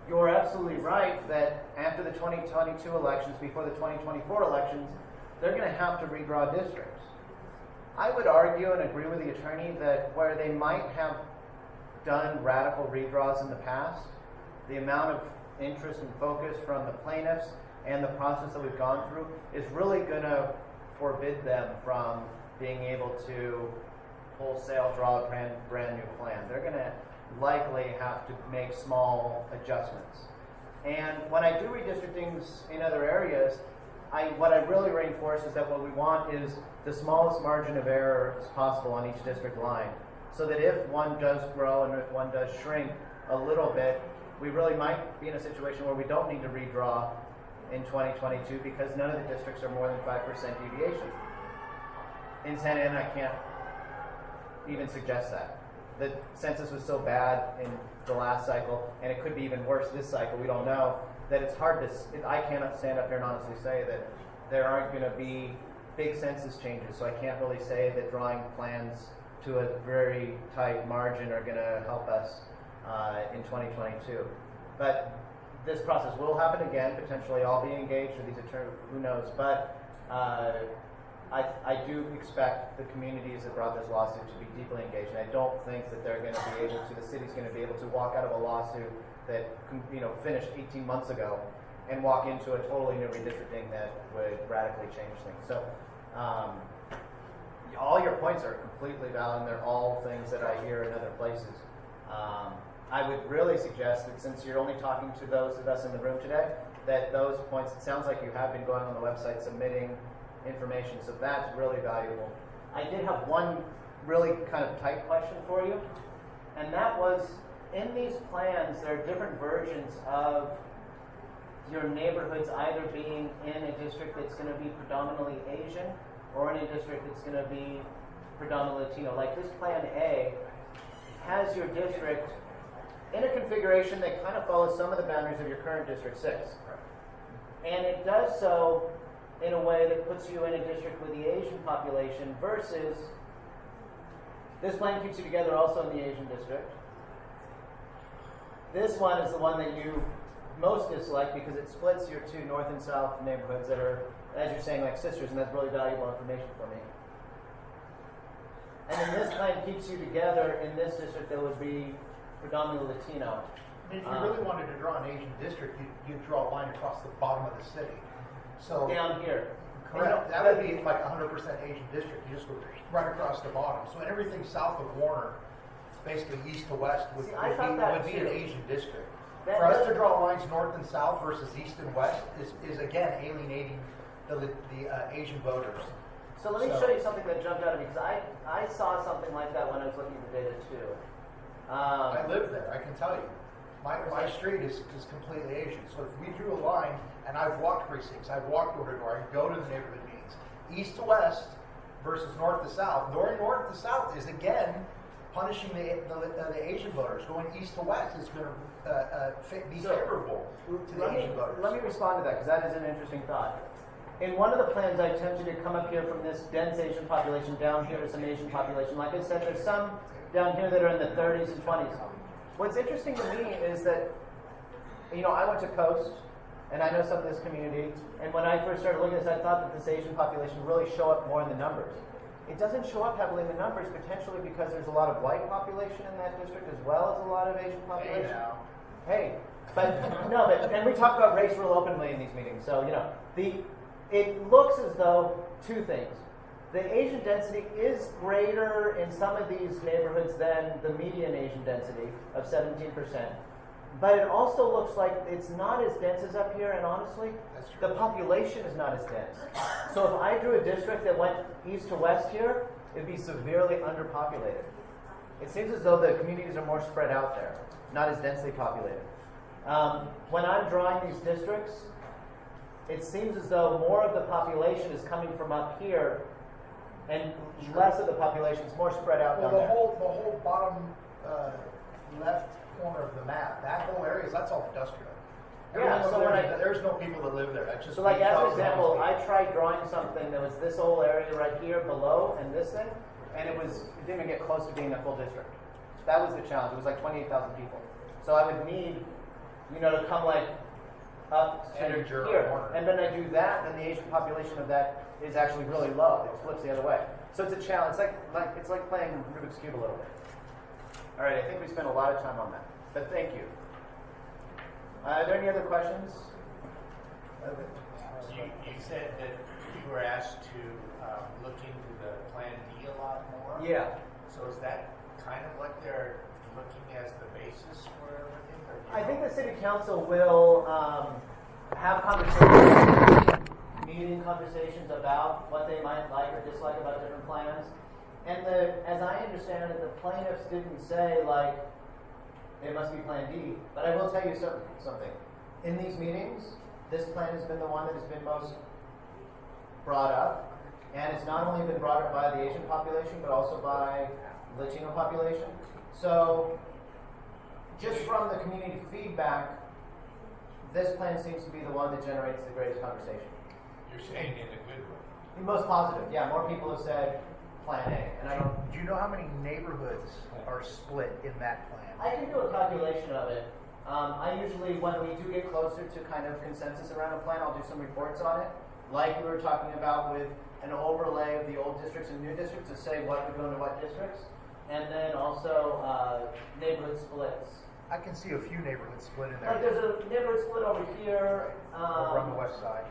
you're absolutely right that after the 2022 elections, before the 2024 elections, they're going to have to redraw districts. I would argue and agree with the attorney that where they might have done radical redraws in the past, the amount of interest and focus from the plaintiffs and the process that we've gone through is really going to forbid them from being able to wholesale draw a brand new plan. They're going to likely have to make small adjustments. And when I do redistrictings in other areas, what I really reinforce is that what we want is the smallest margin of error as possible on each district line. So that if one does grow and if one does shrink a little bit, we really might be in a situation where we don't need to redraw in 2022 because none of the districts are more than 5% deviation. In Santa Ana, I can't even suggest that. The census was so bad in the last cycle, and it could be even worse this cycle, we don't know, that it's hard to, I cannot stand up here and honestly say that there aren't going to be big census changes, so I can't really say that drawing plans to a very tight margin are going to help us in 2022. But this process will happen again, potentially I'll be engaged with these attorneys, who knows, but I do expect the communities that brought this lawsuit to be deeply engaged, and I don't think that they're going to be able to, the city's going to be able to walk out of a lawsuit that finished 18 months ago and walk into a totally new redistricting that would radically change things. So all your points are completely valid, and they're all things that I hear in other places. I would really suggest that since you're only talking to those of us in the room today, that those points, it sounds like you have been going on the website submitting information, so that's really valuable. I did have one really kind of tight question for you, and that was, in these plans, there are different versions of your neighborhoods either being in a district that's going to be predominantly Asian or in a district that's going to be predominantly Latino. Like this Plan A has your district in a configuration that kind of follows some of the boundaries of your current District 6. And it does so in a way that puts you in a district with the Asian population versus this plan keeps you together also in the Asian district. This one is the one that you most dislike because it splits your two north and south neighborhoods that are, as you're saying, like sisters, and that's really valuable information for me. And then this plan keeps you together in this district that would be predominantly Latino. I mean, if you really wanted to draw an Asian district, you'd draw a line across the bottom of the city. So down here. Correct. That would be like 100% Asian district. You just go right across the bottom. So everything south of Warner, basically east to west, would be an Asian district. For us to draw lines north and south versus east and west is again alienating the Asian voters. So let me show you something that jumped out at me, because I saw something like that when I was looking at the data too. I live there, I can tell you. My street is completely Asian. So if we drew a line, and I've walked precincts, I've walked door to door, I go to the neighborhood meetings, east to west versus north to south. Going north to south is again punishing the Asian voters. Going east to west is going to be favorable to the Asian voters. Let me respond to that, because that is an interesting thought. In one of the plans, I attempted to come up here from this dense Asian population down here to some Asian population. Like I said, there's some down here that are in the 30s and 20s. What's interesting to me is that, I went to Coast, and I know some of this community, and when I first started looking at this, I thought that this Asian population would really show up more in the numbers. It doesn't show up heavily in the numbers, potentially because there's a lot of white population in that district as well as a lot of Asian population. Hey, and we talk about race real openly in these meetings, so, it looks as though two things. The Asian density is greater in some of these neighborhoods than the median Asian density of 17%. But it also looks like it's not as dense as up here, and honestly, the population is not as dense. So if I drew a district that went east to west here, it'd be severely underpopulated. It seems as though the communities are more spread out there, not as densely populated. When I'm drawing these districts, it seems as though more of the population is coming from up here, and less of the population is more spread out down there. The whole bottom left corner of the map, that whole area, that's all industrial. Yeah, so there's no people that live there. That's just so like as an example, I tried drawing something that was this whole area right here below and this thing, and it didn't even get close to being a full district. That was the challenge. It was like 28,000 people. So I would need, to come like up to here. And then I do that, then the Asian population of that is actually really low. It flips the other way. So it's a challenge. It's like playing Rubik's Cube a little bit. All right, I think we spent a lot of time on that. But thank you. Are there any other questions? You said that you were asked to look into the Plan D a lot more. Yeah. So is that kind of what they're looking as the basis for everything? Or do you I think know? the city council will have conversations, meeting conversations about what they might like or dislike about different plans. And as I understand it, the plaintiffs didn't say like it must be Plan D. But I will tell you something. In these meetings, this plan has been the one that has been most brought up, and it's not only been brought up by the Asian population, but also by the Latino population. So, just from the community feedback, this plan seems to be the one that generates the greatest conversation. You're saying in a good way. Most positive, yeah. More people have said Plan A, and I don't. Do you know how many neighborhoods are split in that plan? I can do a calculation of it. I usually, when we do get closer to kind of consensus around a plan, I'll do some reports on it, like we were talking about with an overlay of the old districts and new districts to say what would go into what districts, and then also neighborhood splits. I can see a few neighborhoods split in there. Like there's a neighborhood split over here. Over on the west side.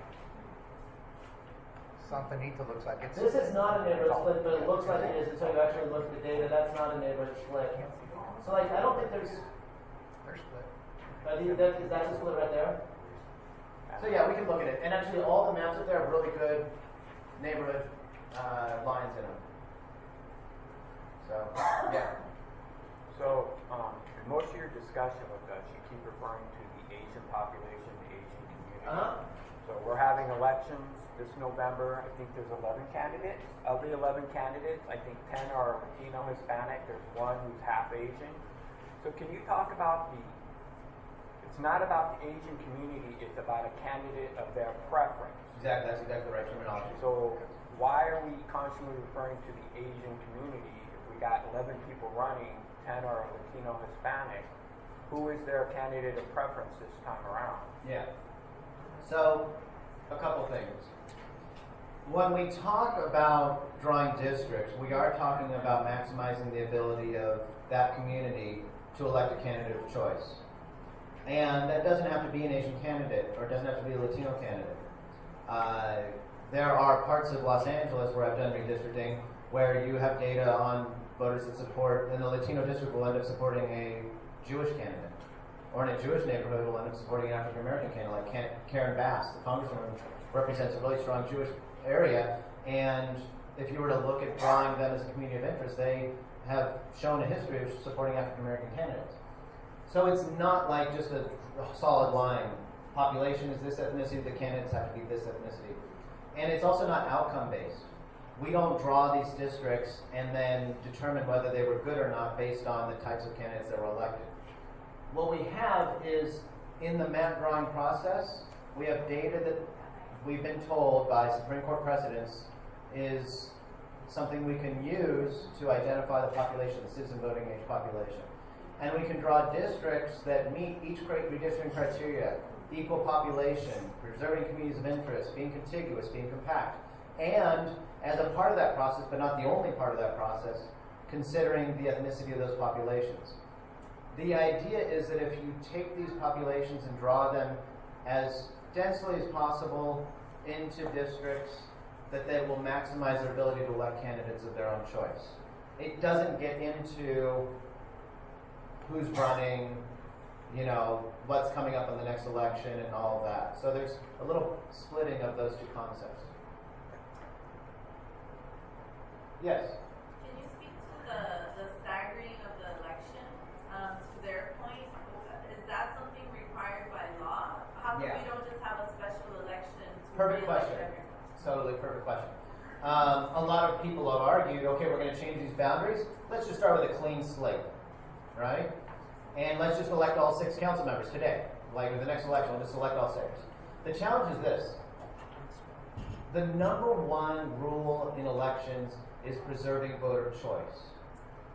Santa Anita looks like it's. This is not a neighborhood split, but it looks like it is until you actually look at the data. That's not a neighborhood split. So like, I don't think there's. They're split. That's a split right there. So yeah, we can look at it. And actually, all the maps up there have really good neighborhood lines in them. So yeah. So in most of your discussion with us, you keep referring to the Asian population, the Asian community. So we're having elections this November. I think there's 11 candidates. Of the 11 candidates, I think 10 are Latino Hispanic. There's one who's half Asian. So can you talk about it's not about the Asian community, it's about a candidate of their preference. Exactly, that's exactly the right terminology. So why are we constantly referring to the Asian community if we got 11 people running, 10 are Latino Hispanic? Who is their candidate of preference this time around? Yeah. So, a couple things. When we talk about drawing districts, we are talking about maximizing the ability of that community to elect a candidate of choice. And that doesn't have to be an Asian candidate, or it doesn't have to be a Latino candidate. There are parts of Los Angeles where I've done redistricting where you have data on voters that support, and the Latino district will end up supporting a Jewish candidate. Or in a Jewish neighborhood will end up supporting an African American candidate, like Karen Bass, the congresswoman, represents a really strong Jewish area. And if you were to look at drawing them as a community of interest, they have shown a history of supporting African American candidates. So it's not like just a solid line. Population is this ethnicity, the candidates have to be this ethnicity. And it's also not outcome based. We don't draw these districts and then determine whether they were good or not based on the types of candidates that were elected. What we have is, in the map drawing process, we have data that we've been told by Supreme Court precedents is something we can use to identify the population, the citizen voting age population. And we can draw districts that meet each redistricting criteria: equal population, preserving communities of interest, being contiguous, being compact. And as a part of that process, but not the only part of that process, considering the ethnicity of those populations. The idea is that if you take these populations and draw them as densely as possible into districts, that they will maximize their ability to elect candidates of their own choice. It doesn't get into who's running, what's coming up in the next election and all of that. So there's a little splitting of those two concepts. Yes? Can you speak to the staggering of the election? To their point, is that something required by law? How come we don't just have a special election to Perfect re-elect question. everyone? Totally perfect question. A lot of people have argued, okay, we're going to change these boundaries. Let's just start with a clean slate, right? And let's just elect all 6 council members today. Like with the next election, we'll just elect all 6. The challenge is this. The number one rule in elections is preserving voter choice.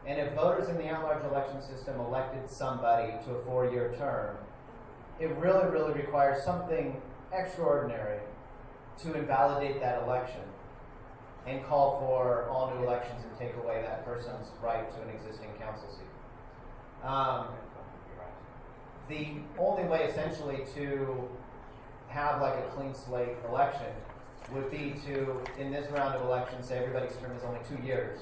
And if voters in the at-large election system elected somebody to a 4-year term, it really, really requires something extraordinary to invalidate that election and call for all new elections and take away that person's right to an existing council seat. The only way essentially to have like a clean slate election would be to, in this round of elections, say everybody's term is only 2 years.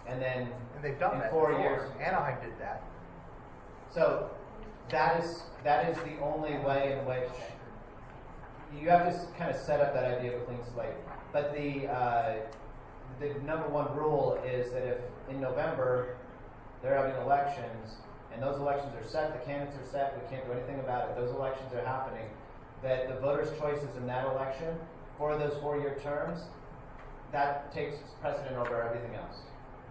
And then they've done in that 4 before. years. Anaheim did that. So that is the only way in which you have to kind of set up that idea of a clean slate. But the number one rule is that if in November they're having elections and those elections are set, the candidates are set, we can't do anything about it, those elections are happening, that the voters' choices in that election for those 4-year terms, that takes precedent over everything else.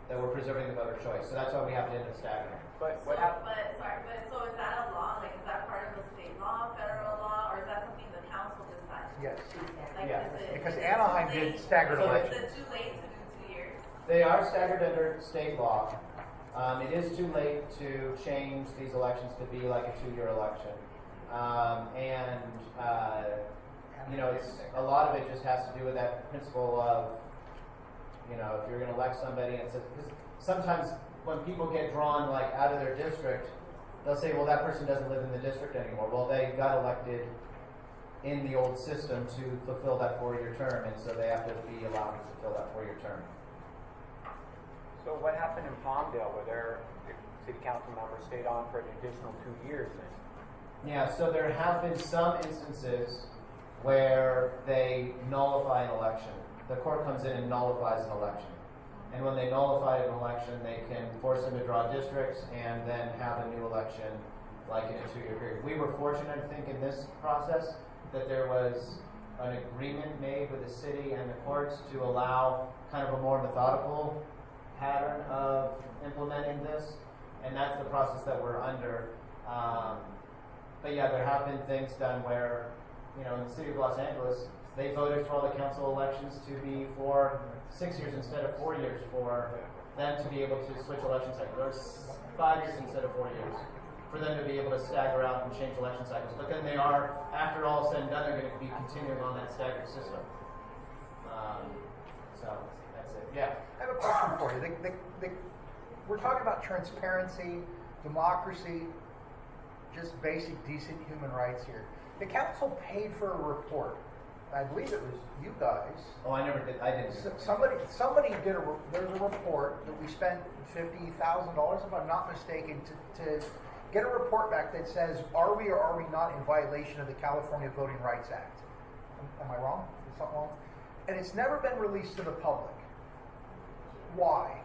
That we're preserving the voter choice. So that's why we have to end up staggering. But so is that a law? Like, is that part of the state law, federal law, or is that something the council decides? Yes. Like, Yeah. Because Anaheim did staggered elections. Is it too late to do 2 years? They are staggered under state law. It is too late to change these elections to be like a 2-year election. You know, it's a lot of it just has to do with that principle of, you know, if you're going to elect somebody, and sometimes when people get drawn like out of their district, they'll say, well, that person doesn't live in the district anymore. Well, they got elected in the old system to fulfill that 4-year term, and so they have to be allowed to fulfill that 4-year term. So what happened in Palmdale where their city council members stayed on for an additional 2 years then? Yeah, so there have been some instances where they nullify an election. The court comes in and nullifies an election. And when they nullify an election, they can force them to draw districts and then have a new election like in a 2-year period. We were fortunate, I think, in this process that there was an agreement made with the city and the courts to allow kind of a more methodical pattern of implementing this. And that's the process that we're under. But yeah, there have been things done where, you know, in the city of Los Angeles, they voted for all the council elections to be for 6 years instead of 4 years for them to be able to switch election cycles. Or 5 years instead of 4 years. For them to be able to stagger out and change election cycles. But then they are, after all is said and done, they're going to be continuing on that staggered system. So that's it. Yeah. I have a question for you. We're talking about transparency, democracy, just basic, decent human rights here. The council paid for a report. I believe it was you guys. Oh, I never did. I didn't. Somebody did there's a report that we spent $50,000, if I'm not mistaken, to get a report back that says, are we or are we not in violation of the California Voting Rights Act? Am I wrong? Is something wrong? And it's never been released to the public. Why?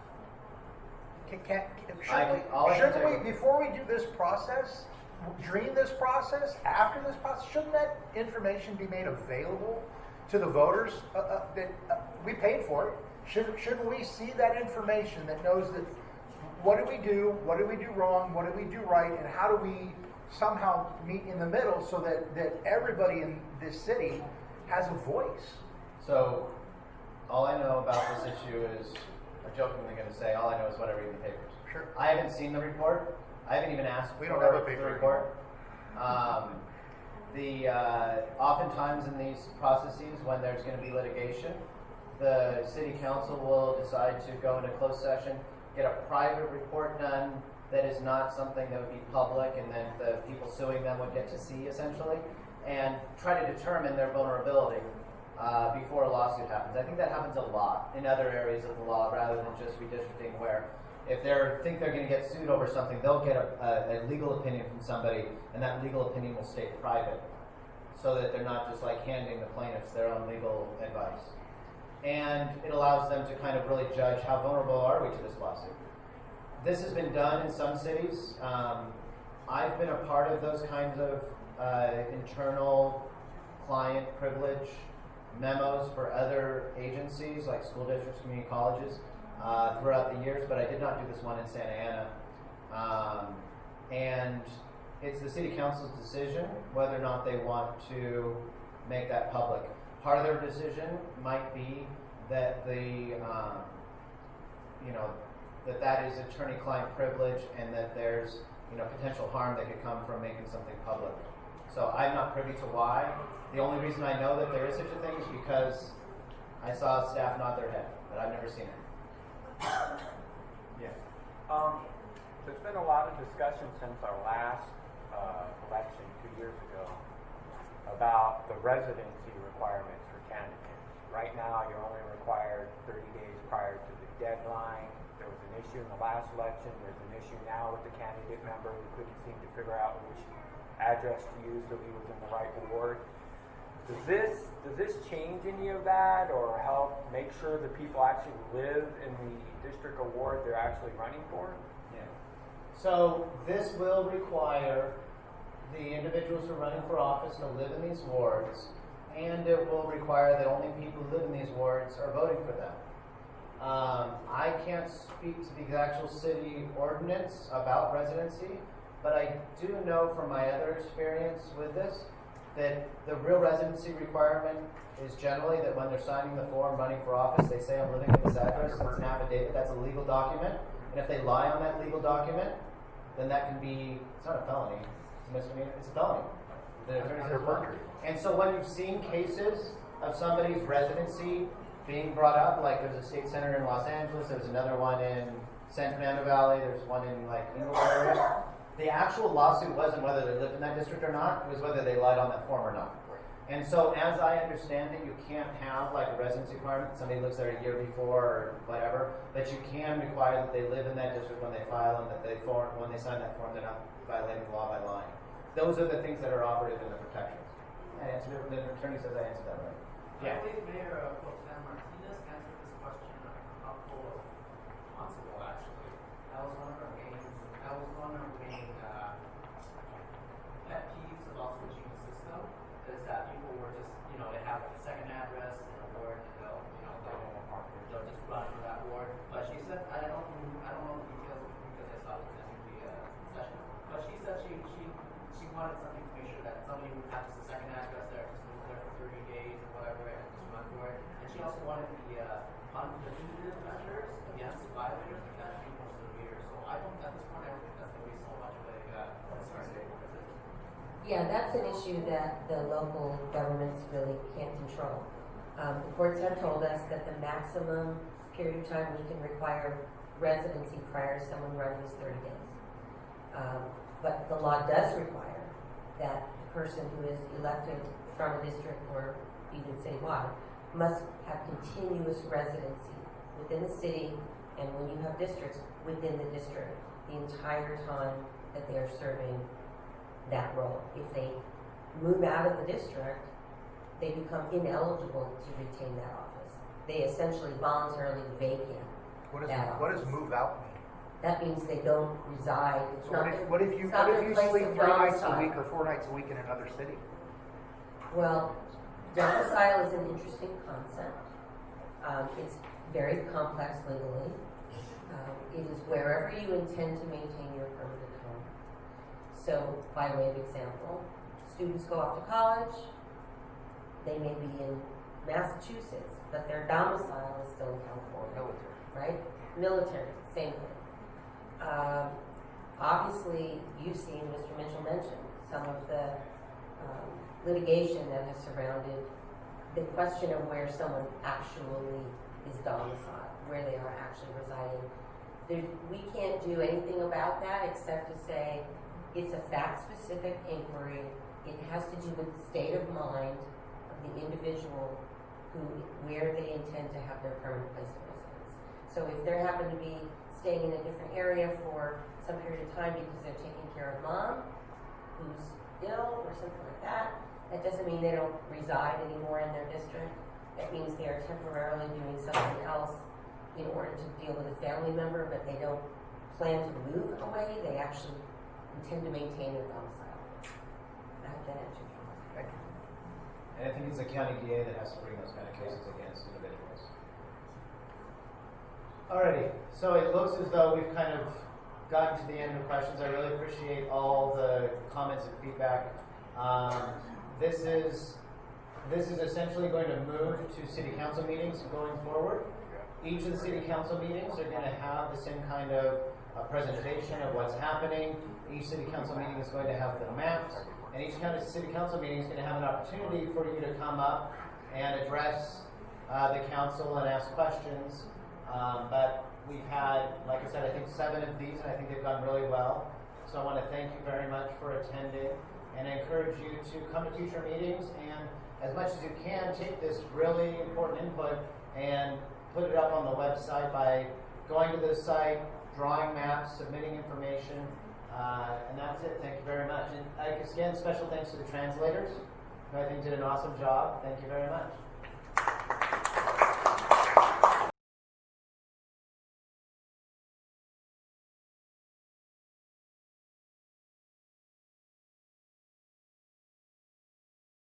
Shouldn't we, before we do this process, during this process, after this process, shouldn't that information be made available to the voters that we paid for it? Shouldn't we see that information that knows that what did we do wrong, what did we do right, and how do we somehow meet in the middle so that everybody in this city has a voice? So, all I know about this issue is, I'm jokingly going to say, all I know is what I read in the papers. Sure. I haven't seen the report. I haven't even asked we for don't have a the paper report. Oftentimes in these processes, when there's going to be litigation, the city council will decide to go into closed session, get a private report done that is not something that would be public, and then the people suing them would get to see, essentially, and try to determine their vulnerability before a lawsuit happens. I think that happens a lot in other areas of the law rather than just redistricting, where if they think they're going to get sued over something, they'll get a legal opinion from somebody, and that legal opinion will stay private, so that they're not just like handing the plaintiffs their own legal advice. And it allows them to kind of really judge how vulnerable are we to this lawsuit. This has been done in some cities. I've been a part of those kinds of internal client privilege memos for other agencies like school districts, community colleges throughout the years, but I did not do this one in Santa Ana. And it's the city council's decision whether or not they want to make that public. Part of their decision might be that that is attorney-client privilege, and that there's potential harm that could come from making something public. So I'm not privy to why. The only reason I know that there is such a thing is because I saw staff nod their head, but I've never seen it. Yeah. There's been a lot of discussion since our last election 2 years ago about the residency requirements for candidates. Right now, you're only required 30 days prior to the deadline. There was an issue in the last election. There's an issue now with the candidate member who couldn't seem to figure out which address to use so he was in the right ward. Does this change any of that or help make sure that people actually live in the district or ward they're actually running for? Yeah. So this will require the individuals who are running for office to live in these wards, and it will require that only people who live in these wards are voting for them. I can't speak to the actual city ordinance about residency, but I do know from my other experience with this that the real residency requirement is generally that when they're signing the form running for office, they say I'm living at this address. It's an affidavit. That's a legal document. And if they lie on that legal document, then that can be, it's not a felony, it's a misdemeanor, it's a felony. The attorney says perjury. And so when you've seen cases of somebody's residency being brought up, like there's a state senator in Los Angeles, there's another one in San Fernando Valley, there's one in like Inglewood area. The actual lawsuit wasn't whether they lived in that district or not, it was whether they lied on that form or not. And so as I understand it, you can't have like a residency requirement, somebody lives there a year before or whatever, but you can require that they live in that district when they file and that when they sign that form, they're not violating the law by lying. Those are the things that are operative in the protections. I answered it, the attorney says I answered that right. I believe Mayor Pro Tem Martinez answered this question a couple of months ago, actually. That was one of our main pet peeves about switching the system, is that people were just, they have like a second address in a ward, and they'll just run for that ward. But she said, I don't know the details because I saw it in the session. But she said she wanted something to make sure that somebody who has a second address there just lives there for 30 days or whatever and just run for it. And she also wanted the punitive measures against violators of that to be more severe. So I don't, at this point, I don't think that's going to be so much of a concern. Yeah, that's an issue that the local governments really can't control. The courts have told us that the maximum period of time we can require residency prior to someone running is 30 days. But the law does require that the person who is elected from a district or even citywide must have continuous residency within the city, and when you have districts, within the district the entire time that they are serving that role. If they move out of the district, they become ineligible to retain that office. They essentially voluntarily vacate that office. What does move out mean? That means they don't reside. So what if you sleep 3 nights a week or 4 nights a week in another city? Well, domicile is an interesting concept. It's very complex legally. It is wherever you intend to maintain your permanent home. So, by way of example, students go off to college. They may be in Massachusetts, but their domicile is still in California. Military. Right? Military, same thing. Obviously, you've seen, Mr. Mitchell mentioned, some of the litigation that has surrounded the question of where someone actually is domiciled, where they are actually residing. We can't do anything about that except to say it's a fact-specific inquiry. It has to do with the state of mind of the individual where they intend to have their permanent place of residence. So if they happen to be staying in a different area for some period of time because they're taking care of mom, who's ill or something like that, that doesn't mean they don't reside anymore in their district. That means they are temporarily doing something else in order to deal with a family member, but they don't plan to move away. They actually intend to maintain their domicile. I hope that answers your question. Thank you. And I think it's the county DA that has to bring those kind of cases against individuals. Alrighty, so it looks as though we've kind of gotten to the end of the questions. I really appreciate all the comments and feedback. This is essentially going to move to city council meetings going forward. Each of the city council meetings are going to have the same kind of presentation of what's happening. Each city council meeting is going to have the maps, and each kind of city council meeting is going to have an opportunity for you to come up and address the council and ask questions. But we've had, like I said, I think 7 of these, and I think they've gone really well. So I want to thank you very much for attending, and I encourage you to come to future meetings and as much as you can, take this really important input and put it up on the website by going to the site, drawing maps, submitting information, and that's it. Thank you very much. And again, special thanks to the translators, who I think did an awesome job. Thank you very much.